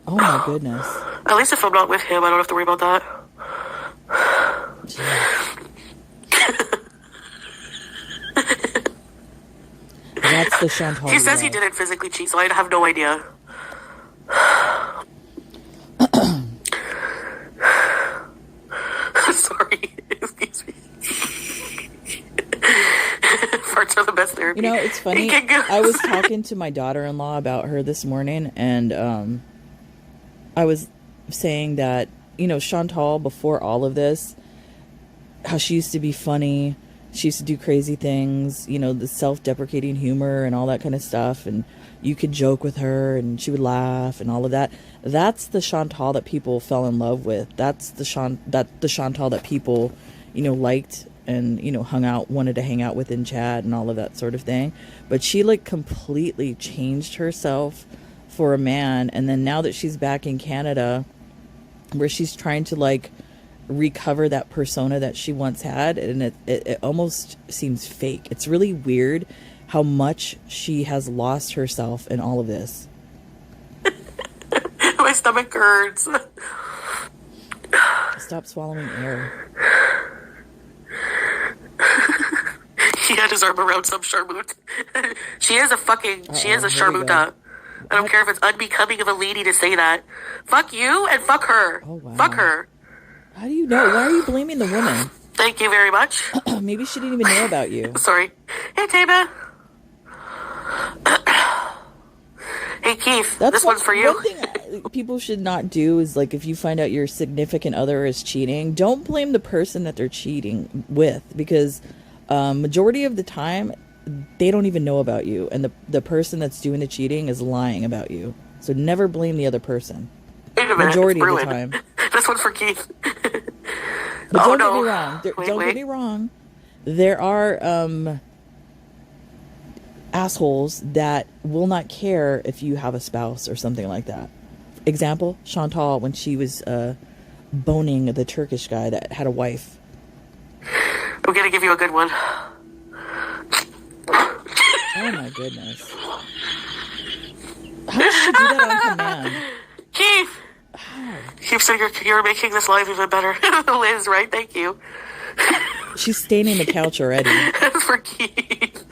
Oh my goodness. At least if I'm not with him, I don't have to worry about that. That's the Chantal. He says he didn't physically cheat, so I have no idea. Sorry. Excuse me. Farts are the best therapy. You know, it's funny. I was talking to my daughter-in-law about her this morning, and I was saying that, you know, Chantal, before all of this, how she used to be funny. She used to do crazy things, you know, the self-deprecating humor and all that kind of stuff. And you could joke with her and she would laugh and all of that. That's the Chantal that people fell in love with. That's the Chantal that people, you know, liked and, you know, wanted to hang out with in chat and all of that sort of thing. But she, like, completely changed herself for a man. And then now that she's back in Canada, where she's trying to, like, recover that persona that she once had, and it almost seems fake. It's really weird how much she has lost herself in all of this. My stomach hurts. Stop swallowing air. He had his arm around some sharmoot. She is a sharmuta. I don't care if it's unbecoming of a lady to say that. Fuck you and fuck her. Oh, wow. Fuck her. How do you know? Why are you blaming the woman? Thank you very much. Maybe she didn't even know about you. Sorry. Hey, Tama. Hey, Keith, That's this one's for you. One thing people should not do is, like, if you find out your significant other is cheating, don't blame the person that they're cheating with, because majority of the time they don't even know about you, and the person that's doing the cheating is lying about you. So never blame the other person. Wait a minute, Majority of the time. This one's for Keith. But Oh, don't no. get me wrong. Wait, Don't wait. get me wrong. There are assholes that will not care if you have a spouse or something like that. Example, Chantal, when she was boning the Turkish guy that had a wife. I'm gonna give you a good one. Oh my goodness. How does she do that on command? Keith! Keith said you're making this live even better. Liz, right? Thank you. She's staining the couch already. For Keith.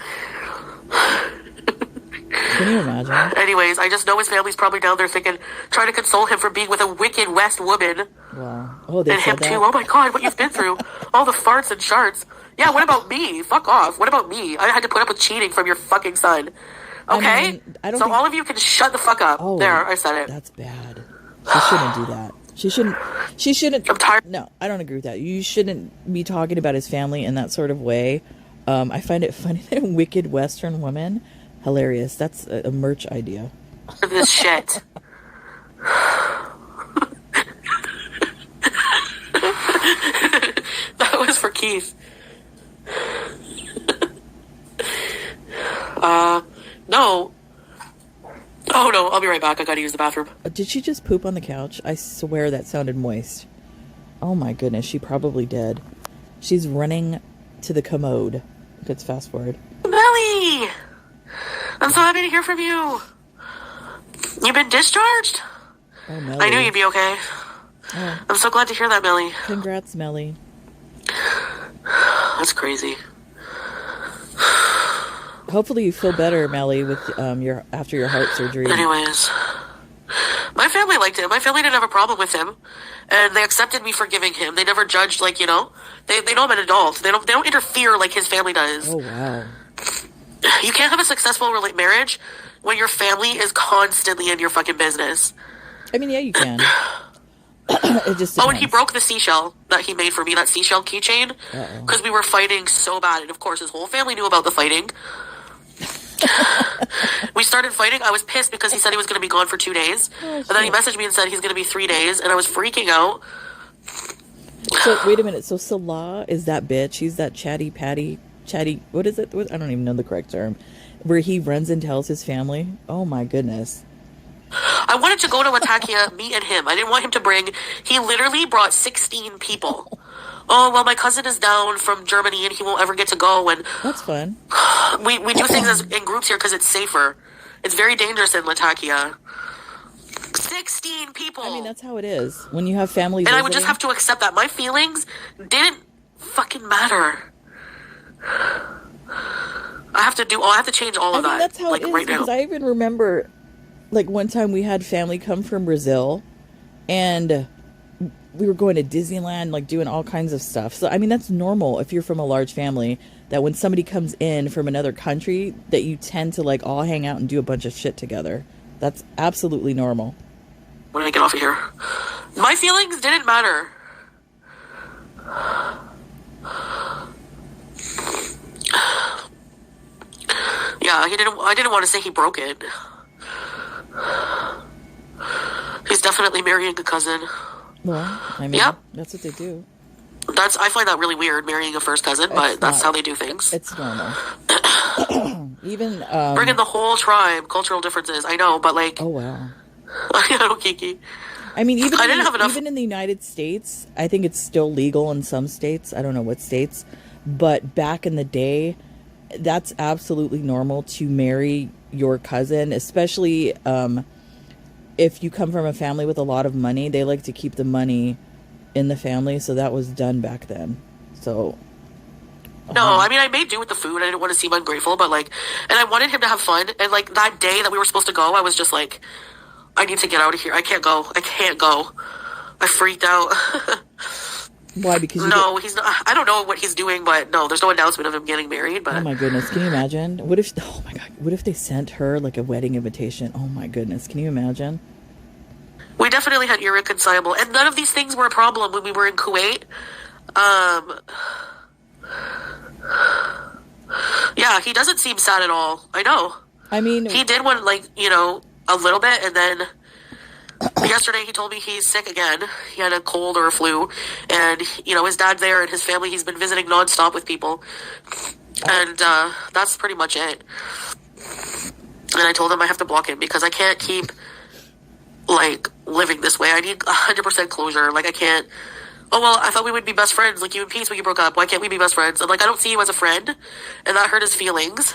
Can you imagine? Anyways, I just know his family's probably down there trying to console him for being with a wicked West woman. Wow. Oh, they And said him that? too. Oh my god, what you've been through. All the farts and sharts. Yeah, what about me? Fuck off. What about me? I had to put up with cheating from your fucking son. Okay? I don't so think... all of you can shut the fuck up. Oh, there, I said it. That's bad. She shouldn't do that. She shouldn't. I'm tired. No, I don't agree with that. You shouldn't be talking about his family in that sort of way. I find it funny that wicked Western woman, hilarious. That's a merch idea. This shit. That was for Keith. No. Oh no, I'll be right back. I gotta use the bathroom. Did she just poop on the couch? I swear that sounded moist. Oh my goodness, she probably did. She's running to the commode. Let's fast forward. Melly! I'm so happy to hear from you. You've been discharged? Oh, Melly. I knew you'd be okay. Oh, I'm so glad to hear that, Melly. congrats, Melly. That's crazy. Hopefully you feel better, Melly, with after your heart surgery. Anyways, my family liked him. My family didn't have a problem with him, and they accepted me forgiving him. They never judged, like, you know, they know I'm an adult. They don't interfere like his family does. Oh wow. You can't have a successful marriage when your family is constantly in your fucking business. I mean, yeah, you can. It just depends. Oh, and he broke the seashell that he made for me, that seashell keychain, Uh-oh. because we were fighting so bad, and of course his whole family knew about the fighting. We started fighting. I was pissed because he said he was going to be gone for 2 days. Oh, and then he messaged me and said he's going to be 3 days. And I was freaking out. So, wait a minute. So, Salah is that bitch. He's that chatty, what is it? I don't even know the correct term. Where he runs and tells his family. Oh, my goodness. I wanted to go to Latakia, me and him. I didn't want him to bring... He literally brought 16 people. Oh, well, my cousin is down from Germany and he won't ever get to go. And That's fun. we do things in groups here because it's safer. It's very dangerous in Latakia. 16 people. I mean, that's how it is. When you have family And visiting. I would just have to accept that. My feelings didn't fucking matter. I have to change all of that. That's how like, it is. right now. Because I even remember, like, one time we had family come from Brazil. And we were going to Disneyland, like doing all kinds of stuff. So, I mean, that's normal if you're from a large family, that when somebody comes in from another country, that you tend to, like, all hang out and do a bunch of shit together. That's absolutely normal. When did I get off of here? My feelings didn't matter. Yeah, I didn't want to say he broke it. He's definitely marrying a cousin. Well, I mean, Yep. that's what they do. I find that really weird, marrying a first cousin, but that's how they do things. It's normal. Even, Bring in the whole tribe, cultural differences. I know, but like... oh, wow. I know, Kiki. I mean, even I didn't have enough... even in the United States, I think it's still legal in some states. I don't know what states. But back in the day, that's absolutely normal to marry your cousin, especially if you come from a family with a lot of money. They like to keep the money in the family, so that was done back then. So... No, I mean, I made do with the food. I didn't want to seem ungrateful, but like... And I wanted him to have fun. And like, that day that we were supposed to go, I was just like... I need to get out of here. I can't go. I freaked out. Why? Because you get... No, he's not. I don't know what he's doing, but no, there's no announcement of him getting married. Oh But my goodness, can you imagine? What if... Oh my God. What if they sent her like a wedding invitation? Oh my goodness, can you imagine? we definitely had irreconcilable, and none of these things were a problem when we were in Kuwait. Um, yeah, he doesn't seem sad at all. I know. I mean... He did one, like, you know, a little bit, and then yesterday he told me he's sick again. He had a cold or a flu, and, you know, his dad there and his family, he's been visiting nonstop with people. And that's pretty much it. And I told him I have to block him because I can't keep, like, living this way. I need 100% closure. Like, I can't... Oh, well, I thought we would be best friends, like you and Peace when you broke up. Why can't we be best friends? I'm like, I don't see you as a friend, and that hurt his feelings.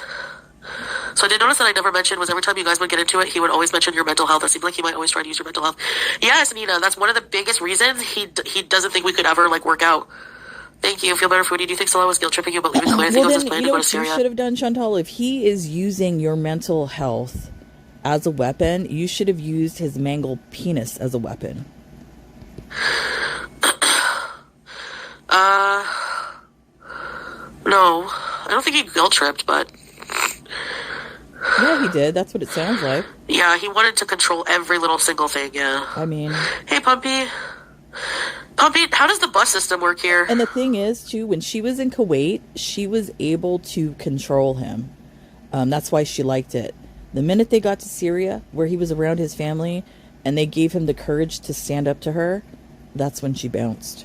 So I did notice that I never mentioned was every time you guys would get into it, he would always mention your mental health. It seemed like he might always try to use your mental health. Yes, Nina, that's one of the biggest reasons he doesn't think we could ever, like, work out. Thank you. Feel better, Foodie. Do you think Salah was guilt tripping you about leaving Kuwait? I think it was his plan to go to Syria. You should have done, Chantal? If he is using your mental health as a weapon, you should have used his mangled penis as a weapon. No. I don't think he guilt tripped, but... Yeah, he did. That's what it sounds like. Yeah, he wanted to control every little single thing, yeah. I mean... Hey, Pumpy. Pumpy, how does the bus system work here? And the thing is, too, when she was in Kuwait, she was able to control him. That's why she liked it. The minute they got to Syria, where he was around his family, and they gave him the courage to stand up to her, that's when she bounced.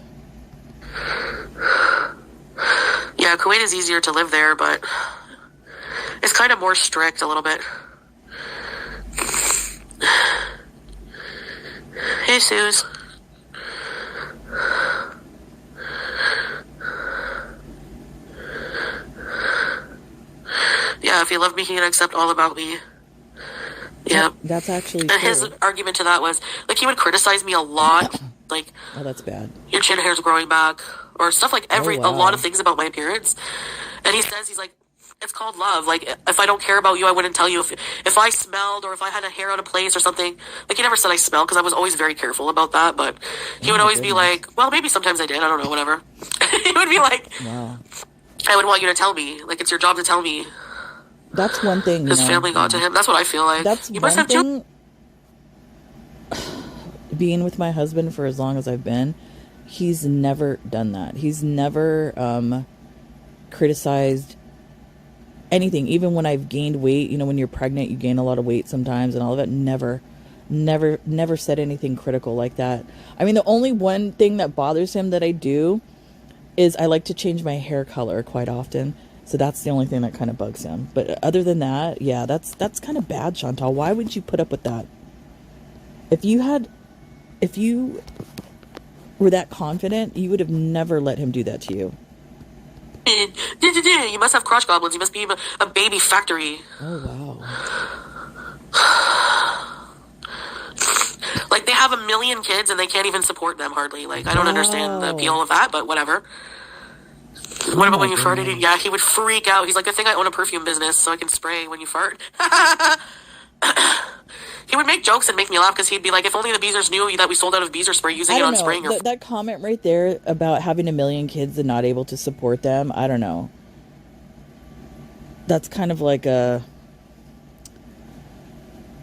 Yeah, Kuwait is easier to live there, but it's kind of more strict a little bit. Hey, Suze. Yeah, if he loved me, he would accept all about me. Yeah. That's actually And true. his argument to that was, like, he would criticize me a lot. Like, oh, that's bad. Your chin hair's growing back. Or stuff like a lot of things about my appearance. And he says, he's like, it's called love. Like, if I don't care about you, I wouldn't tell you. If I smelled or if I had a hair out of place or something. Like, he never said I smelled because I was always very careful about that. But he would always be like, well, maybe sometimes I did. I don't know, whatever. He would be like, wow. I would want you to tell me. Like, it's your job to tell me. That's one thing. His family got to him. That's what I feel like. That's you one must have thing. Being with my husband for as long as I've been, he's never done that. He's never criticized anything. Even when I've gained weight, you know, when you're pregnant, you gain a lot of weight sometimes and all of it. Never said anything critical like that. I mean, the only one thing that bothers him that I do is I like to change my hair color quite often. So that's the only thing that kind of bugs him. But other than that, yeah, that's kind of bad, Chantal. Why would you put up with that? If you were that confident, you would have never let him do that to you. You must have crotch goblins. You must be a baby factory. Oh, wow. Like, they have 1 million kids and they can't even support them hardly. Like, I don't understand the appeal of that, but whatever. What about when you farted? Yeah, he would freak out. He's like, I think I own a perfume business, so I can spray when you fart. He would make jokes and make me laugh because he'd be like, if only the Beezers knew that we sold out of Beezer spray using it on spraying your... That comment right there about having 1 million kids and not able to support them, I don't know. That's kind of like on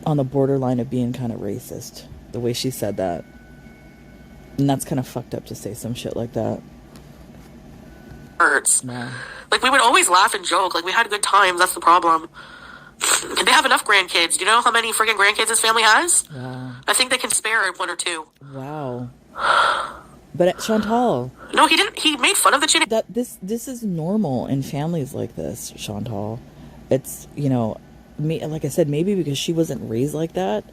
the borderline of being kind of racist, the way she said that. And that's kind of fucked up to say some shit like that. Hurts. Wow. Like, we would always laugh and joke. Like, we had good times. That's the problem. They have enough grandkids. Do you know how many friggin' grandkids his family has? Wow. I think they can spare 1 or 2. Wow. But Chantal. No, he didn't. He made fun of the chin. This is normal in families like this, Chantal. It's, you know, like I said, maybe because she wasn't raised like that.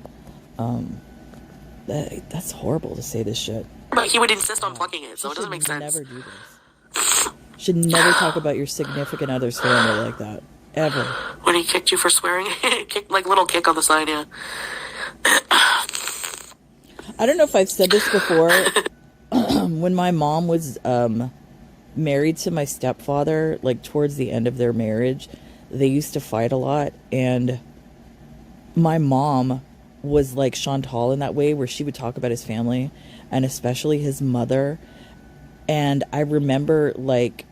That's horrible to say this shit. But he would insist on plucking it, so it doesn't make sense. Never do this. Should never talk about your significant other's family like that. Ever. When he kicked you for swearing, kicked like little kick on the side, yeah. I don't know if I've said this before. When my mom was married to my stepfather, like towards the end of their marriage, they used to fight a lot, and my mom was like Chantal in that way, where she would talk about his family, and especially his mother. And I remember like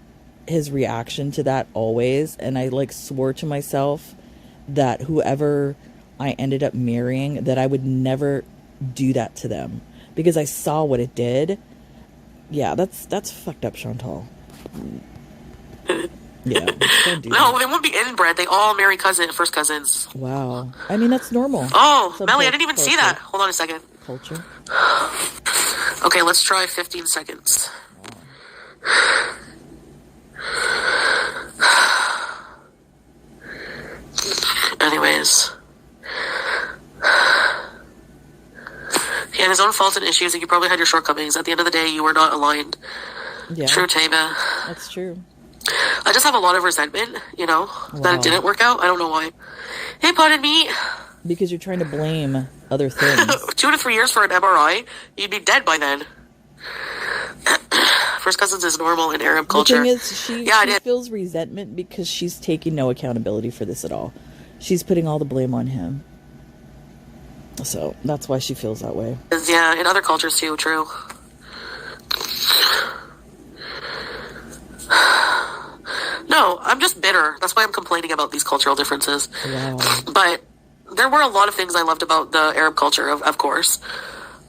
his reaction to that always, and I like swore to myself that whoever I ended up marrying, that I would never do that to them because I saw what it did. Yeah, that's fucked up, Chantal. Yeah, don't do No, that. they won't be inbred. They all marry first cousins. Wow. I mean, that's normal. Oh, Some Melly, I didn't even see culture. that. Hold on a second. Culture. Okay, let's try 15 seconds. Anyways. He had his own faults and issues, and you probably had your shortcomings. At the end of the day, you were not aligned. Yeah, True, Tama. that's true. I just have a lot of resentment, that Wow. it didn't work out. I don't know why. Hey, pardon me. Because you're trying to blame other things. 2 to 3 years for an MRI, you'd be dead by then. First cousins is normal in Arab culture. The thing is, she I did. feels resentment because she's taking no accountability for this at all. She's putting all the blame on him. So that's why she feels that way. Yeah, in other cultures too, true. No, I'm just bitter. That's why I'm complaining about these cultural differences. Wow. But there were a lot of things I loved about the Arab culture, of course.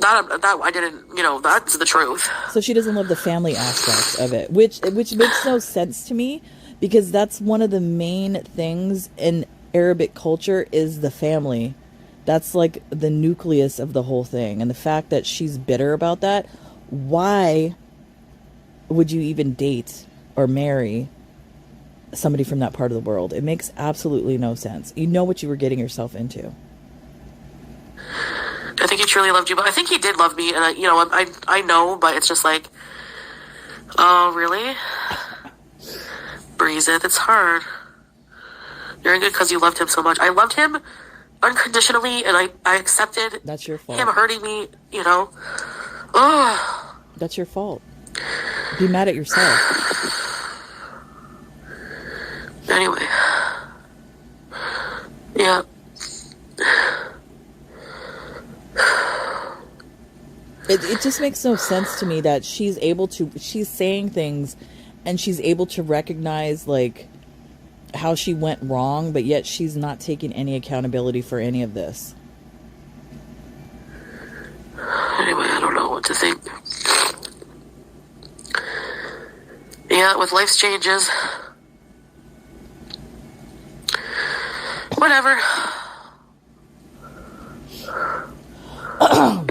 That I didn't, that's the truth. So she doesn't love the family aspect of it, which makes no sense to me, because that's one of the main things in Arabic culture is the family. That's like the nucleus of the whole thing. And the fact that she's bitter about that, why would you even date or marry somebody from that part of the world? It makes absolutely no sense. You know what you were getting yourself into. I think he truly loved you, but I think he did love me, and I know, but it's just like, oh, really? Breeze it. It's hard. You're good because you loved him so much. I loved him unconditionally, and I accepted That's your fault. him hurting me, Oh, That's your fault. Be mad at yourself. anyway. Yeah. It just makes no sense to me that she's saying things and she's able to recognize like how she went wrong, but yet she's not taking any accountability for any of this. Anyway, I don't know what to think. Yeah, with life's changes. Whatever.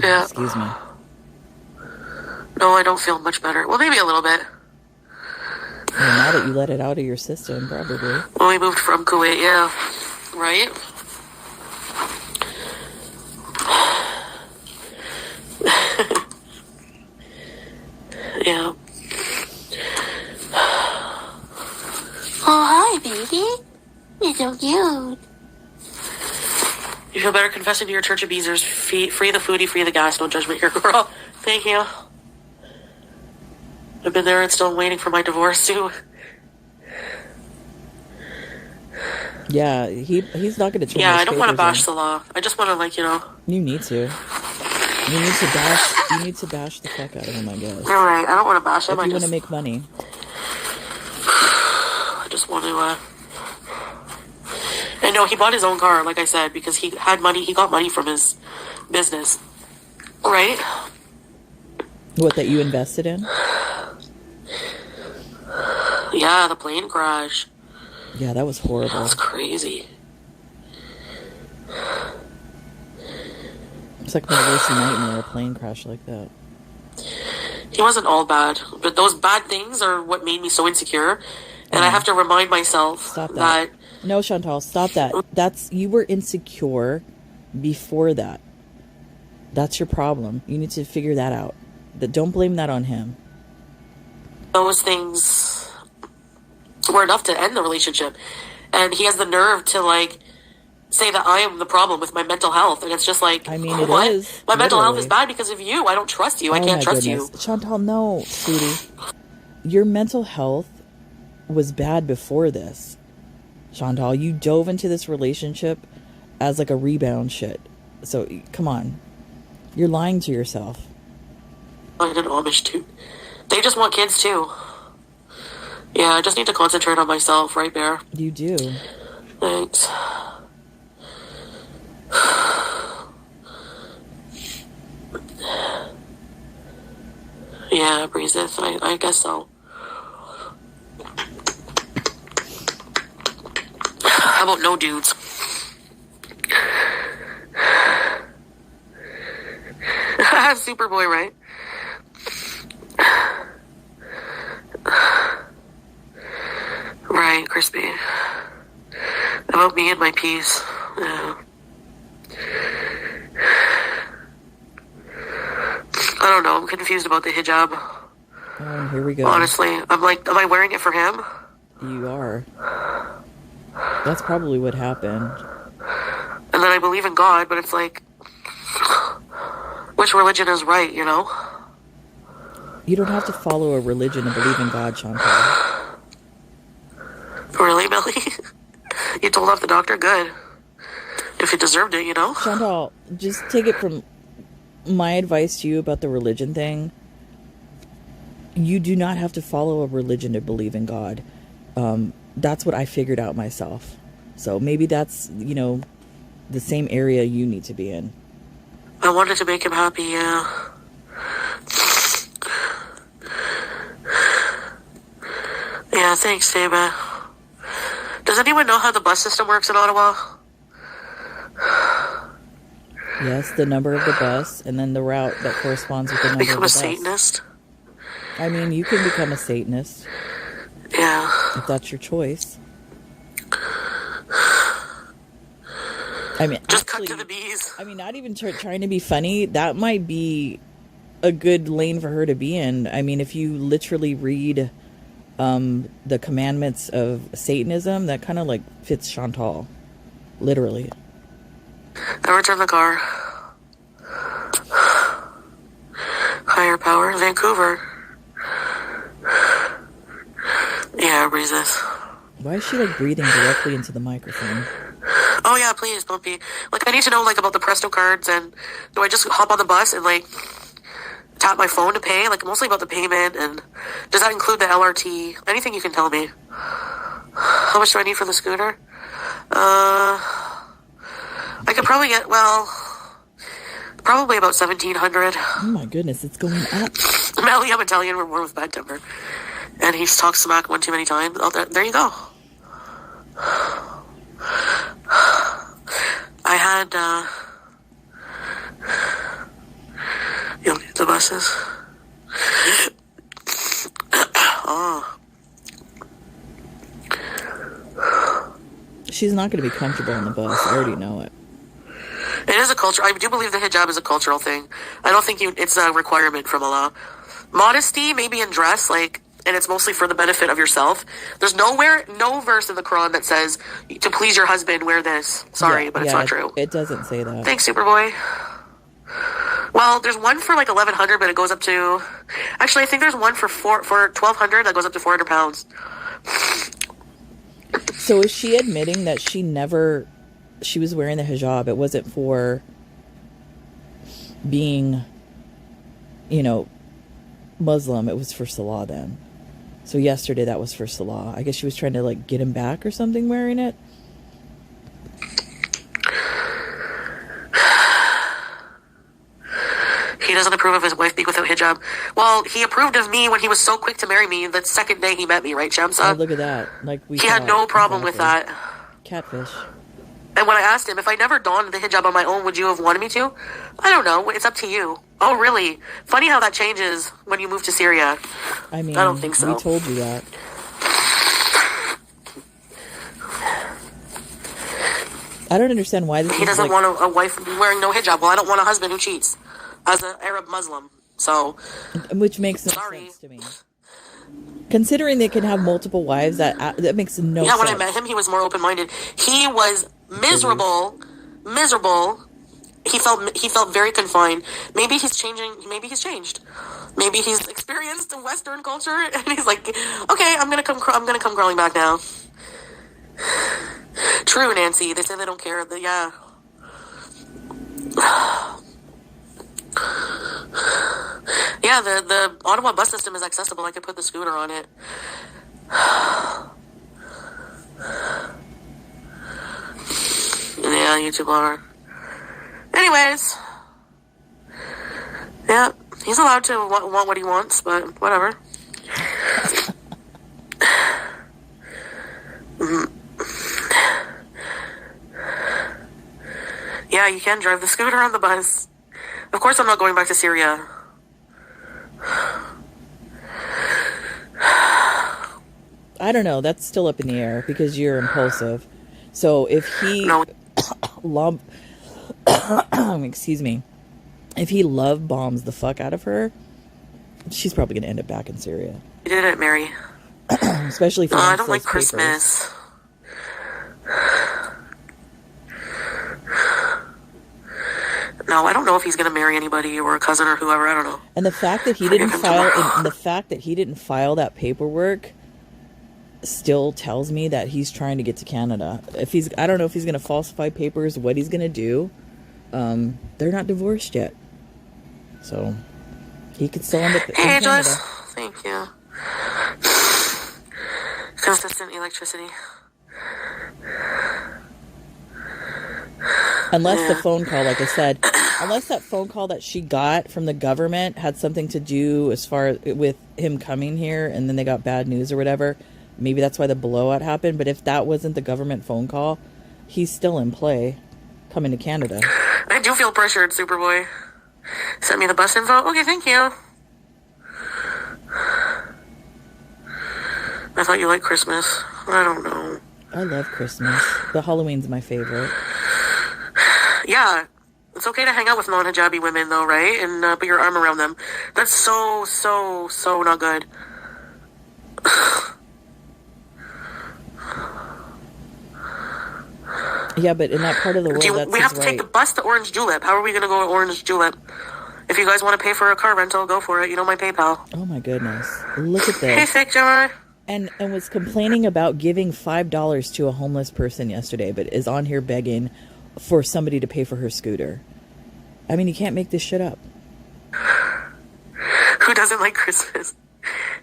Yeah. Excuse me. No, I don't feel much better. Well, maybe a little bit. Well, now that you let it out of your system, probably. When we moved from Kuwait, yeah. Right? Yeah. Oh, hi, baby. You're so cute. You feel better confessing to your church abusers. Free the foodie, free the gas. No judgment here, girl. Thank you. I've been there and still waiting for my divorce, too. Yeah, he's not going to turn. Yeah, those I don't want to papers bash in. Salah. I just want to, You need to. You need to bash. You need to bash the fuck out of him, I guess. All right, I don't want to bash him. If you want to make money. I just want to, I know he bought his own car, like I said, because he had money. He got money from his business. Right? What, that you invested in? Yeah, the plane crash. Yeah, that was horrible. That's crazy. It's like my worst nightmare, a plane crash like that. He wasn't all bad, but those bad things are what made me so insecure. And I have to remind myself Stop that. No, Chantal, stop that. You were insecure before that. That's your problem. You need to figure that out. Don't blame that on him. those things were enough to end the relationship. And he has the nerve to, say that I am the problem with my mental health. And it's just like, I mean, it what? is, My mental health is literally. bad because of you. I don't trust you. I Oh can't my trust goodness. you. Chantal, no, sweetie. Your mental health was bad before this. Chantal, you dove into this relationship as like a rebound shit. So, come on. You're lying to yourself. I'm an Amish dude. They just want kids too. Yeah, I just need to concentrate on myself, right, Bear? You do. Thanks. Yeah, Breezeth, I guess so. How about no dudes? Superboy, right? Right, Crispy. About me and my peace. Yeah. I don't know. I'm confused about the hijab. Oh, here we go. Honestly, I'm like, am I wearing it for him? You are. That's probably what happened. And then I believe in God, but it's like, which religion is right, you know? You don't have to follow a religion to believe in God, Chantal. Really, Millie? You told off the doctor? Good. If you deserved it, you know? Chantal, just take it from my advice to you about the religion thing. You do not have to follow a religion to believe in God. That's what I figured out myself. So maybe that's, the same area you need to be in. I wanted to make him happy, yeah. Yeah, thanks, David. Does anyone know how the bus system works in Ottawa? Yes, the number of the bus, and then the route that corresponds with the number of the Become a bus. Satanist? I mean, you can become a Satanist. Yeah. If that's your choice. I mean, Just actually, cut to the bees. I mean, not even trying to be funny. That might be a good lane for her to be in. I mean, if you literally read the commandments of Satanism, that kind of like fits Chantal. Literally. I return the car. Higher power, Vancouver. Yeah, breezes. Why is she like breathing directly into the microphone? Oh yeah, please don't be. Like, I need to know like about the Presto cards, and do I just hop on the bus and like tap my phone to pay? Like, mostly about the payment, and does that include the LRT? Anything you can tell me. How much do I need for the scooter? I could probably get, probably about 1,700. Oh my goodness, it's going up. Melly, I'm Italian, we're born with bad temper. And he's talked smack one too many times. Oh, there you go. I had, you'll get the buses. Oh. She's not going to be comfortable on the bus. I already know it. It is a culture. I do believe the hijab is a cultural thing. I don't think it's a requirement from Allah. Modesty, maybe in dress, like, and it's mostly for the benefit of yourself. There's no verse in the Quran that says to please your husband wear this. Sorry, but it's not true. It doesn't say that. Thanks, Superboy. Well, there's one for like 1,100, but it goes up to. Actually, I think there's one for 1,200 that goes up to 400 pounds. So is she admitting that she was wearing the hijab? It wasn't for being, Muslim. It was for Salah then. So yesterday that was for Salah. I guess she was trying to like get him back or something wearing it. He doesn't approve of his wife being without hijab. Well, he approved of me when he was so quick to marry me the second day he met me, right, Shamsa? Oh, look at that. He had no problem with that. Catfish. And when I asked him, if I never donned the hijab on my own, would you have wanted me to? I don't know. It's up to you. Oh, really? Funny how that changes when you move to Syria. I mean, I don't think so. We told you that. I don't understand why this He doesn't want a wife wearing no hijab. Well, I don't want a husband who cheats as an Arab Muslim. So, which makes no sense to me. Considering they can have multiple wives, that makes no sense. Yeah, when I met him, he was more open-minded. He was miserable. He felt very confined. Maybe he's changing. Maybe he's changed. Maybe he's experienced a Western culture, and he's like, okay, I'm gonna come crawling back now. True, Nancy. They say they don't care. Yeah. Yeah, the Ottawa bus system is accessible. I could put the scooter on it. Yeah, YouTube blogger. Anyways. Yeah, he's allowed to want what he wants, but whatever. Yeah, you can drive the scooter on the bus. Of course I'm not going back to Syria. I don't know. That's still up in the air because you're impulsive. So if he No. excuse me, if he love bombs the fuck out of her, she's probably going to end up back in Syria. You did it, Mary. Especially for I don't like papers. Christmas. No, I don't know if he's gonna marry anybody or a cousin or whoever. I don't know. And the fact that he didn't file that paperwork still tells me that he's trying to get to Canada. I don't know if he's gonna falsify papers, what he's gonna do. They're not divorced yet, so he could still end up in Hey, Canada. Joyce. Thank you. Consistent electricity. Unless the phone call, like I said, unless that phone call that she got from the government had something to do as far with him coming here and then they got bad news or whatever, maybe that's why the blowout happened. But if that wasn't the government phone call, he's still in play coming to Canada. I do feel pressured, Superboy. Send me the bus info. Okay, thank you. I thought you liked Christmas. I don't know. I love Christmas. The Halloween's my favorite. Yeah, it's okay to hang out with non-hijabi women, though, right? And put your arm around them. That's so not good. Yeah, but in that part of the world, that's we have to take the bus to Orange Julep. How are we going to go to Orange Julep? If you guys want to pay for a car rental, go for it. You know my PayPal. Oh my goodness. Look at Hey, this. Sick Joy. And was complaining about giving $5 to a homeless person yesterday, but is on here begging for somebody to pay for her scooter. I mean, you can't make this shit up. Who doesn't like Christmas?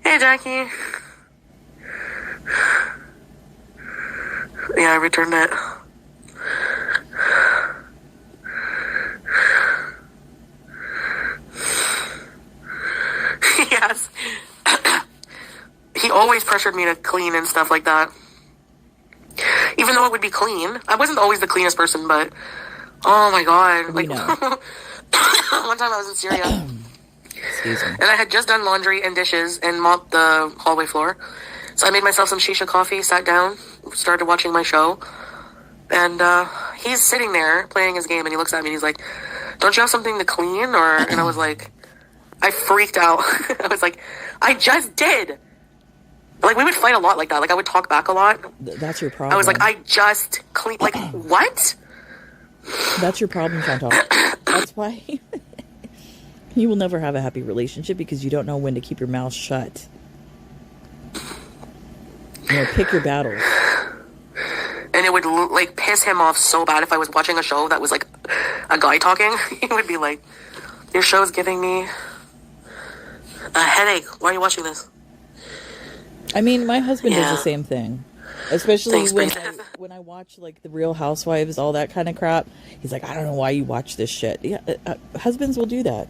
Hey, Jackie. Yeah, I returned it. Yes. He always pressured me to clean and stuff like that. Even though it would be clean. I wasn't always the cleanest person, but oh my god. Like one time I was in Syria. Excuse me. And I had just done laundry and dishes and mopped the hallway floor. So I made myself some shisha coffee, sat down, started watching my show. And he's sitting there playing his game and he looks at me and he's like, "Don't you have something to clean?" And I was like, I freaked out. I was like, I just did. Like, we would fight a lot like that. Like, I would talk back a lot. That's your problem. I was like, I just clean. Like, what? That's your problem, Chantal. That's why you will never have a happy relationship because you don't know when to keep your mouth shut. Pick your battles. And it would, like, piss him off so bad if I was watching a show that was, like, a guy talking. He would be like, "Your show's giving me a headache. Why are you watching this?" I mean, my husband does the same thing. Especially Thanks, when I watch, like, The Real Housewives, all that kind of crap. He's like, "I don't know why you watch this shit." Yeah, husbands will do that.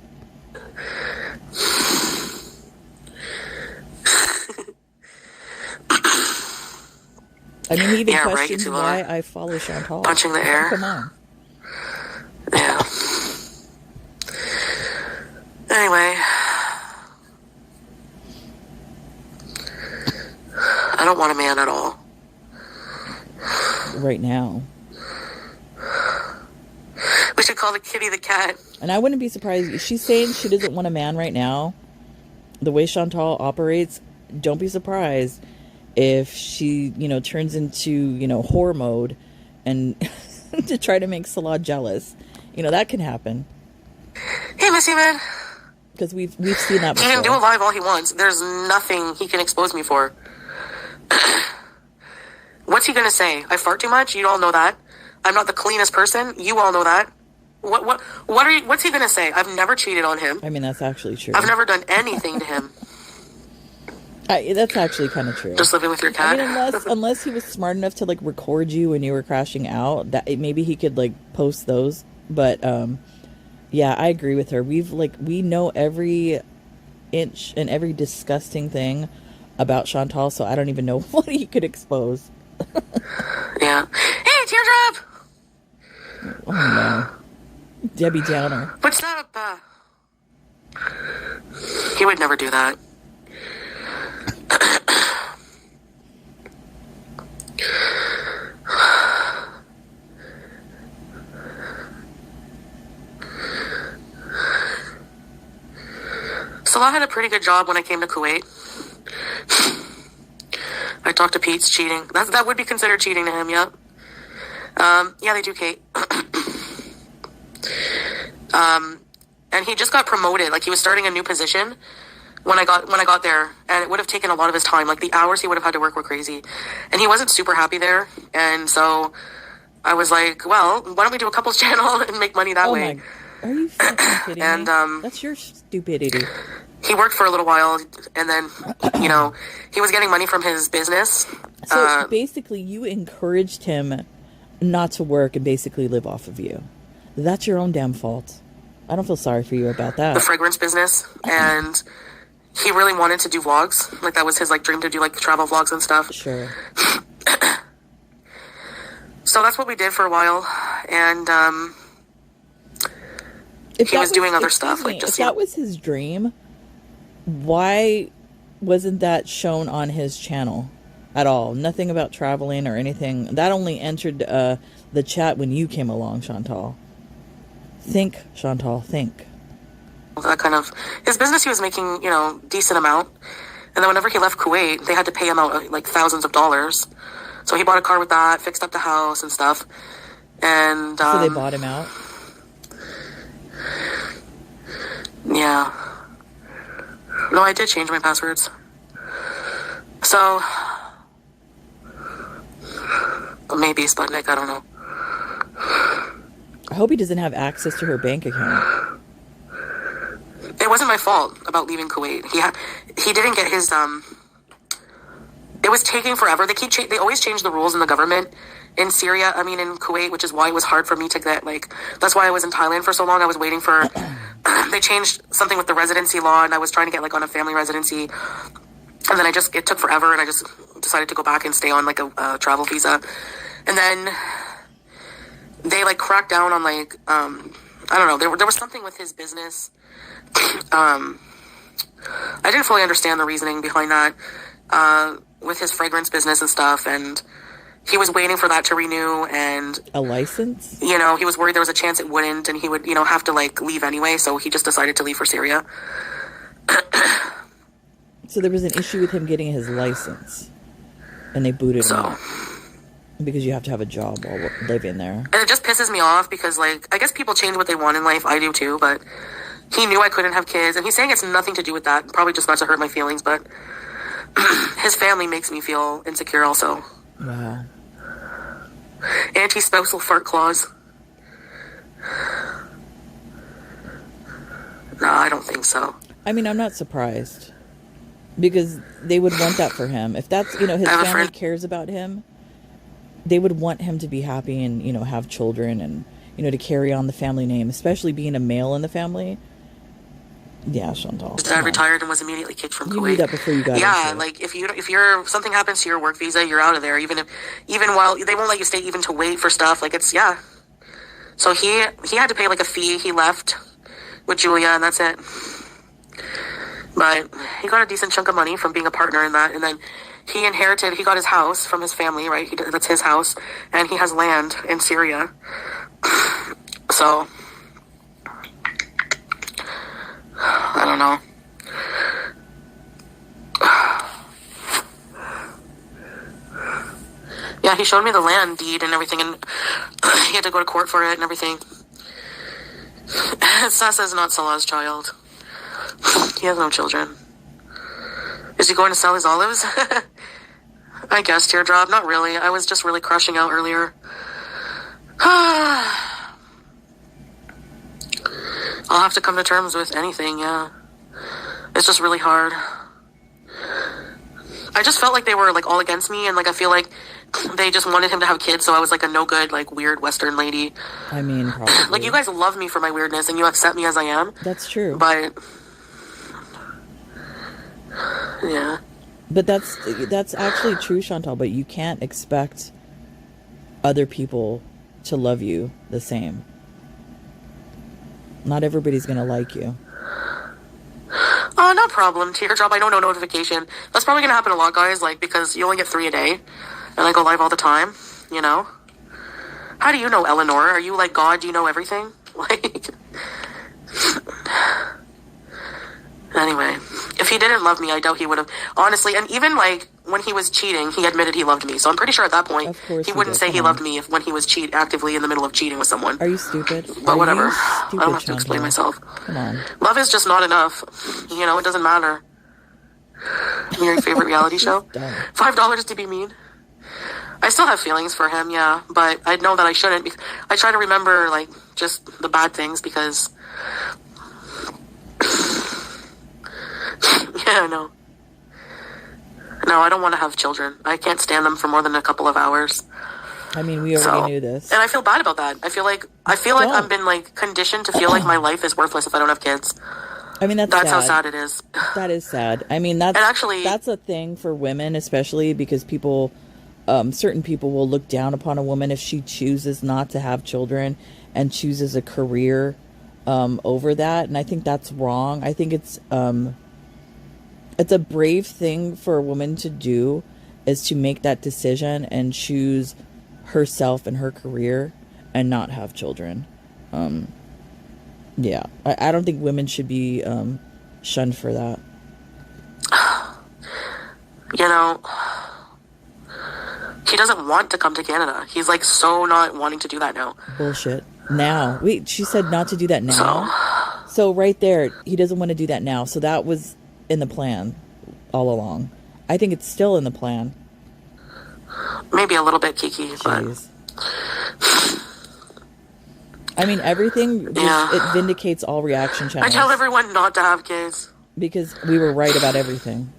I mean, he even questions why I follow Chantal. Punching the air. Come on. Yeah. Anyway. I don't want a man at all. Right now. We should call the kitty the cat. And I wouldn't be surprised if she's saying she doesn't want a man right now. The way Chantal operates, don't be surprised if she, turns into, whore mode and to try to make Salah jealous. That can happen. Hey, Missy Man. Because we've seen that before. He can do a live all he wants. There's nothing he can expose me for. What's he gonna say? I fart too much? You all know that. I'm not the cleanest person. You all know that. What's he gonna say? I've never cheated on him. I mean, that's actually true. I've never done anything to him. That's actually kind of true. Just living with your cat. I mean, unless he was smart enough to like record you when you were crashing out, that maybe he could like post those. But yeah, I agree with her. We know every inch and every disgusting thing about Chantal, so I don't even know what he could expose. Yeah. Hey, Teardrop. Oh no, Debbie Downer. What's up? He would never do that. Salah had a pretty good job when I came to Kuwait. I talked to Pete's cheating. That would be considered cheating to him, yeah. Yeah, they do, Kate. And he just got promoted. Like, he was starting a new position when I got there, and it would have taken a lot of his time. Like, the hours he would have had to work were crazy. And he wasn't super happy there. And so I was like, well, why don't we do a couples channel and make money that way? Are you fucking kidding me? That's your stupidity. He worked for a little while, and then, he was getting money from his business. So basically, you encouraged him not to work and basically live off of you. That's your own damn fault. I don't feel sorry for you about that. The fragrance business, and he really wanted to do vlogs. Like, that was his, like, dream to do, like, travel vlogs and stuff. Sure. So that's what we did for a while, and, he was doing other stuff. Like, just, if that was his dream, why wasn't that shown on his channel at all? Nothing about traveling or anything. That only entered the chat when you came along, Chantal. Think, Chantal, think. That kind of... His business, he was making, decent amount. And then whenever he left Kuwait, they had to pay him out, like, thousands of dollars. So he bought a car with that, fixed up the house and stuff. And, so they bought him out? Yeah. No, I did change my passwords. So... Maybe Sputnik, I don't know. I hope he doesn't have access to her bank account. It wasn't my fault about leaving Kuwait. He didn't get his it was taking forever. They always change the rules in the government in Syria. I mean, in Kuwait, which is why it was hard for me to get, like, that's why I was in Thailand for so long. I was waiting for they changed something with the residency law, and I was trying to get, like, on a family residency, and then it took forever, and I just decided to go back and stay on, like, a travel visa. And then they, like, cracked down on, like, I don't know, there was something with his business. I didn't fully understand the reasoning behind that, with his fragrance business and stuff, and he was waiting for that to renew, and... A license? He was worried there was a chance it wouldn't, and he would, have to, like, leave anyway, so he just decided to leave for Syria. So there was an issue with him getting his license, and they booted him out. Because you have to have a job while living there. And it just pisses me off because, like, I guess people change what they want in life. I do too, but he knew I couldn't have kids. And he's saying it's nothing to do with that. Probably just not to hurt my feelings, but his family makes me feel insecure also. Wow. Anti-spousal fart clause. No, I don't think so. I mean, I'm not surprised. Because they would want that for him. If that's, his family cares about him, they would want him to be happy and, have children and, to carry on the family name, especially being a male in the family. Yeah, Chantal. His dad retired and was immediately kicked from Kuwait. You knew that before you got Yeah, into it. like if something happens to your work visa, you're out of there. Even while they won't let you stay even to wait for stuff. Like yeah. So he had to pay like a fee. He left with Julia, and that's it. But he got a decent chunk of money from being a partner in that, and then he got his house from his family, right? That's his house, and he has land in Syria. So, I don't know. Yeah, he showed me the land deed and everything, and he had to go to court for it and everything. Sasa's not Salah's child. He has no children. Is he going to sell his olives? I guess, Teardrop. Not really. I was just really crushing out earlier. I'll have to come to terms with anything, yeah. It's just really hard. I just felt like they were, like, all against me, and, like, I feel like they just wanted him to have kids, so I was, like, a no-good, like, weird Western lady. I mean, probably. Like, you guys love me for my weirdness, and you accept me as I am. That's true. But, yeah. But that's actually true, Chantal, but you can't expect other people to love you the same. Not everybody's going to like you. Oh, no problem. Teardrop, I know, no notification. That's probably going to happen a lot, guys, like, because you only get 3 a day, and I go live all the time, you know? How do you know, Eleanor? Are you like God? Do you know everything? Like, anyway, if he didn't love me, I doubt he would have, honestly, and even, like, when he was cheating, he admitted he loved me, so I'm pretty sure at that point, he wouldn't say he loved me when he was actively in the middle of cheating with someone. Are you stupid? But whatever. I don't have to explain myself. Come on. Love is just not enough. You know, it doesn't matter. Your favorite reality show? $5 to be mean. I still have feelings for him, yeah, but I know that I shouldn't. I try to remember, like, just the bad things because... yeah, no. No, I don't want to have children. I can't stand them for more than a couple of hours. I mean, we already knew this. And I feel bad about that. I feel like I've been, like, conditioned to feel like my life is worthless if I don't have kids. I mean, that's sad. How sad it is. That is sad. I mean, that's a thing for women, especially because people... certain people will look down upon a woman if she chooses not to have children and chooses a career over that, and I think that's wrong. I think it's a brave thing for a woman to do, is to make that decision and choose herself and her career and not have children. Yeah, I don't think women should be shunned for that. You know, he doesn't want to come to Canada. He's, like, so not wanting to do that now. Bullshit. Now. Wait, she said not to do that now? So right there, he doesn't want to do that now. So that was in the plan all along. I think it's still in the plan. Maybe a little bit, Kiki, Jeez. But... I mean, everything, it vindicates all reaction channels. I tell everyone not to have kids. Because we were right about everything.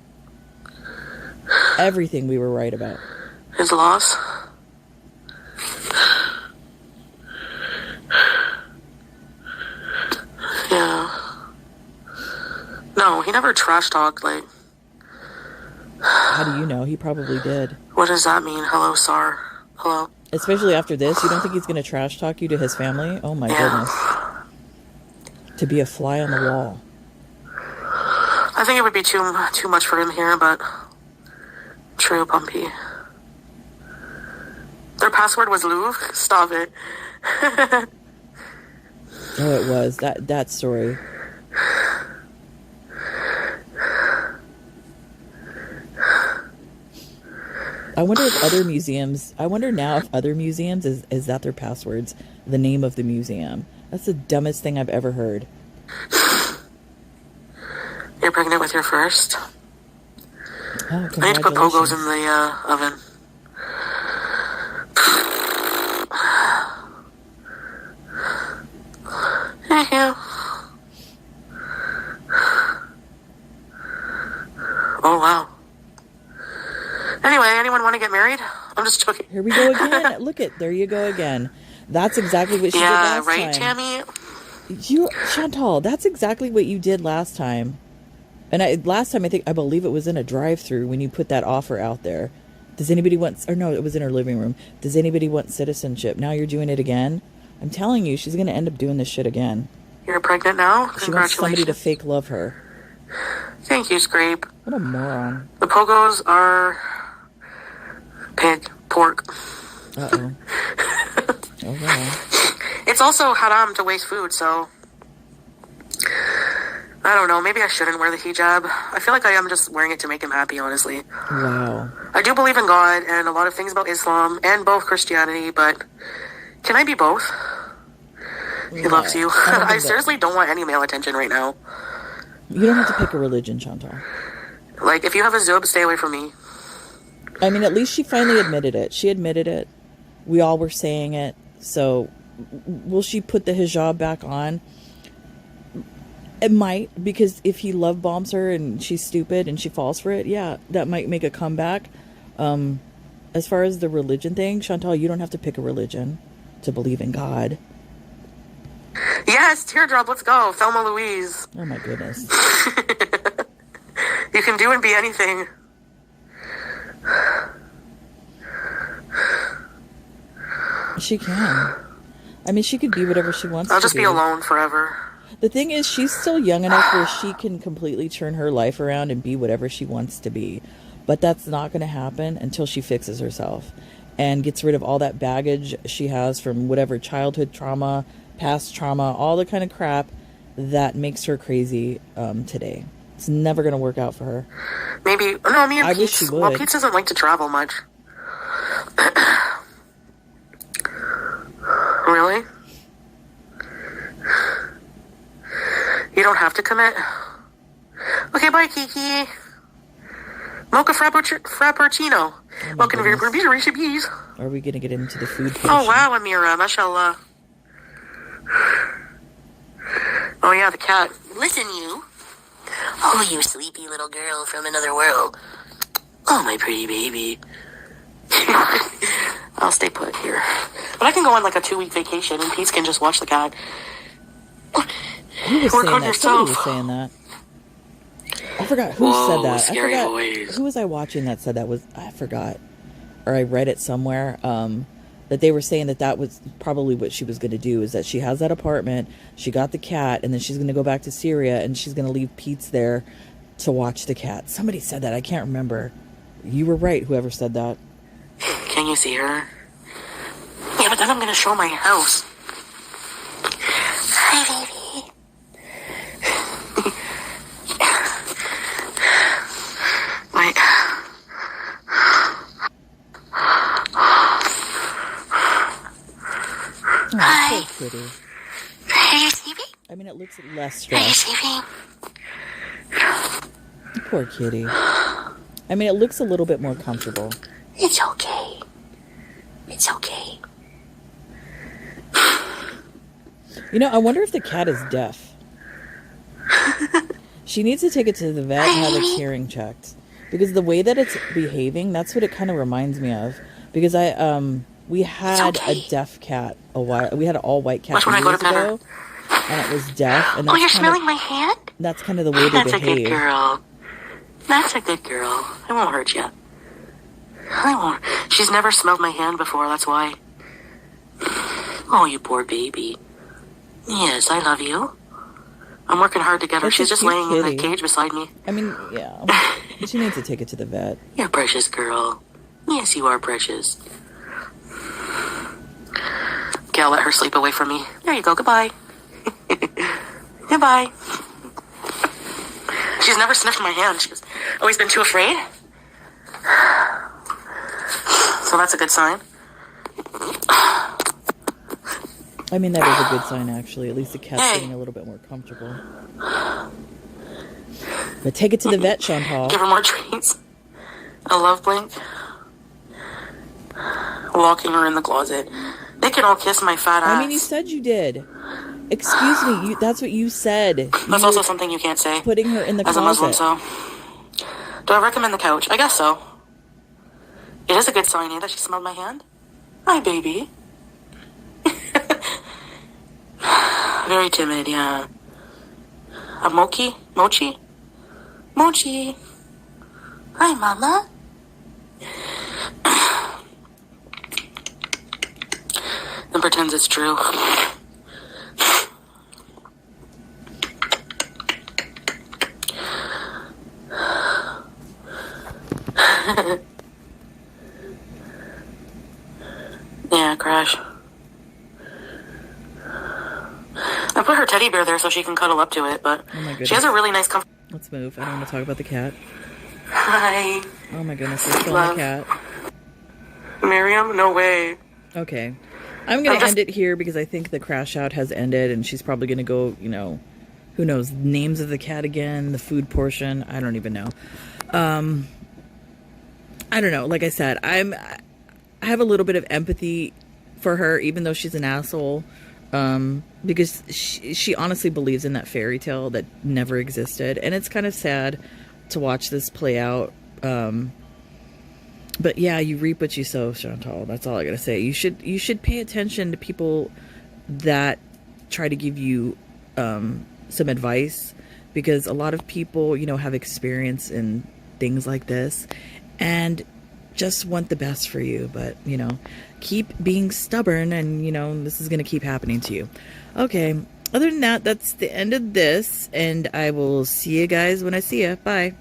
Everything we were right about. His loss. Yeah. No, he never trash talked, like... How do you know? He probably did. What does that mean? Hello, Sar. Hello? Especially after this, you don't think he's going to trash talk you to his family? Oh my goodness. To be a fly on the wall. I think it would be too much for him here, but... True, Pumpy. Their password was Louvre? Stop it. Oh, it was. That story. I wonder if other museums... I wonder now if other museums, is that their passwords? The name of the museum. That's the dumbest thing I've ever heard. You're pregnant with your first? Oh, I need to put pogos in the oven. Thank you. Oh, wow. Anyway, anyone want to get married? I'm just joking. Here we go again. Look it. There you go again. That's exactly what she did last time. Yeah, right, Tammy? Chantal, that's exactly what you did last time. And last time, I believe it was in a drive-thru when you put that offer out there. Does anybody want... Or no, it was in her living room. Does anybody want citizenship? Now you're doing it again? I'm telling you, she's going to end up doing this shit again. You're pregnant now? Congratulations. She wants somebody to fake love her. Thank you, Scrape. What a moron. The pogos are... pork. Uh-oh. Oh, wow. It's also haram to waste food, so... I don't know. Maybe I shouldn't wear the hijab. I feel like I am just wearing it to make him happy, honestly. Wow. I do believe in God and a lot of things about Islam and both Christianity, but can I be both? He loves you. I seriously don't want any male attention right now. You don't have to pick a religion, Chantal. Like, if you have a zub, stay away from me. I mean, at least she finally admitted it. She admitted it. We all were saying it. So, will she put the hijab back on? It might, because if he love bombs her and she's stupid and she falls for it, yeah, that might make a comeback. As far as the religion thing, Chantal, you don't have to pick a religion to believe in God. Yes, teardrop, let's go. Thelma Louise. Oh my goodness. You can do and be anything. She can. I mean, she could be whatever she wants I'll to just be alone forever. The thing is, she's still young enough where she can completely turn her life around and be whatever she wants to be. But that's not going to happen until she fixes herself and gets rid of all that baggage she has from whatever childhood trauma, past trauma, all the kind of crap that makes her crazy today. It's never going to work out for her. Maybe. No, me and I Pete. wish she would. Well, Pete doesn't like to travel much. Really? You don't have to commit? Okay, bye, Kiki. Mocha Frappuccino. Welcome to your bees. Are we going to get into the food portion? Oh, wow, Amira. Mashallah. Oh, yeah, the cat. Listen, you. Oh, you sleepy little girl from another world. Oh, my pretty baby. I'll stay put here. But I can go on like a 2-week vacation and Pete can just watch the cat. Who was Work saying on that? yourself. Somebody was saying that. I forgot who said that. Scary I forgot voice. who was I watching that said that was. I forgot, or I read it somewhere. That they were saying that was probably what she was going to do. Is that she has that apartment, she got the cat, and then she's going to go back to Syria and she's going to leave Pete's there to watch the cat. Somebody said that. I can't remember. You were right. Whoever said that. Can you see her? Yeah, but then I'm going to show my house. Hi, baby. Wait. Oh, Hi. so pretty. Are you sleeping? I mean, it looks less Are you stressed. sleeping? Poor kitty. I mean, it looks a little bit more comfortable. It's okay. It's okay. You know, I wonder if the cat is deaf. She needs to take it to the vet and have its hearing checked. Because the way that it's behaving, that's what it kind of reminds me of. Because we had a deaf cat a while. We had an all-white cat Watch when I go to years pet her. ago, and it was deaf. And Oh, that's you're kind of, smelling my hand? that's kind of the way they That's a good behave. girl. That's a good girl. I won't hurt you. I won't. She's never smelled my hand before, that's why. Oh, you poor baby. Yes, I love you. I'm working hard to get her. That's a She's just cute laying in kitty. that cage beside me. I mean, yeah. She needs to take it to the vet. You're a precious girl. Yes, you are precious. Okay, I'll let her sleep away from me. There you go. Goodbye. Goodbye. She's never sniffed my hand. She's always been too afraid. So that's a good sign. I mean, that is a good sign, actually. At least the cat's Hey. getting a little bit more comfortable. But take it to the vet, Chantal. Give her more treats. A love blink. Locking her in the closet. They can all kiss my fat ass. I mean, you said you did. Excuse me, that's what you said. That's also something you can't say. Putting her in the As a Muslim, closet. so. Do I recommend the couch? I guess so. It is a good sign, eh, that she smelled my hand? Hi, baby. Very timid, yeah. A Mochi? Mochi? Mochi. Hi, Mama. And pretends it's true. Yeah, Crash. I put her teddy bear there so she can cuddle up to it, but Oh my she has a goodness. really nice comfort. Let's move. I don't want to talk about the cat. Hi. Oh my goodness, let's kill Love. the cat. Miriam? No way. Okay. I'm going I'm to just- end it here because I think the crash out has ended and she's probably going to go, you know, who knows, names of the cat again, the food portion. I don't even know. I don't know. Like I said, I have a little bit of empathy for her, even though she's an asshole. because she honestly believes in that fairy tale that never existed, and it's kind of sad to watch this play out. But yeah, you reap what you sow, Chantal. That's all I gotta say. You should pay attention to people that try to give you some advice, because a lot of people, have experience in things like this and just want the best for you. But, keep being stubborn, and, this is going to keep happening to you. Okay. Other than that, that's the end of this, and I will see you guys when I see you. Bye.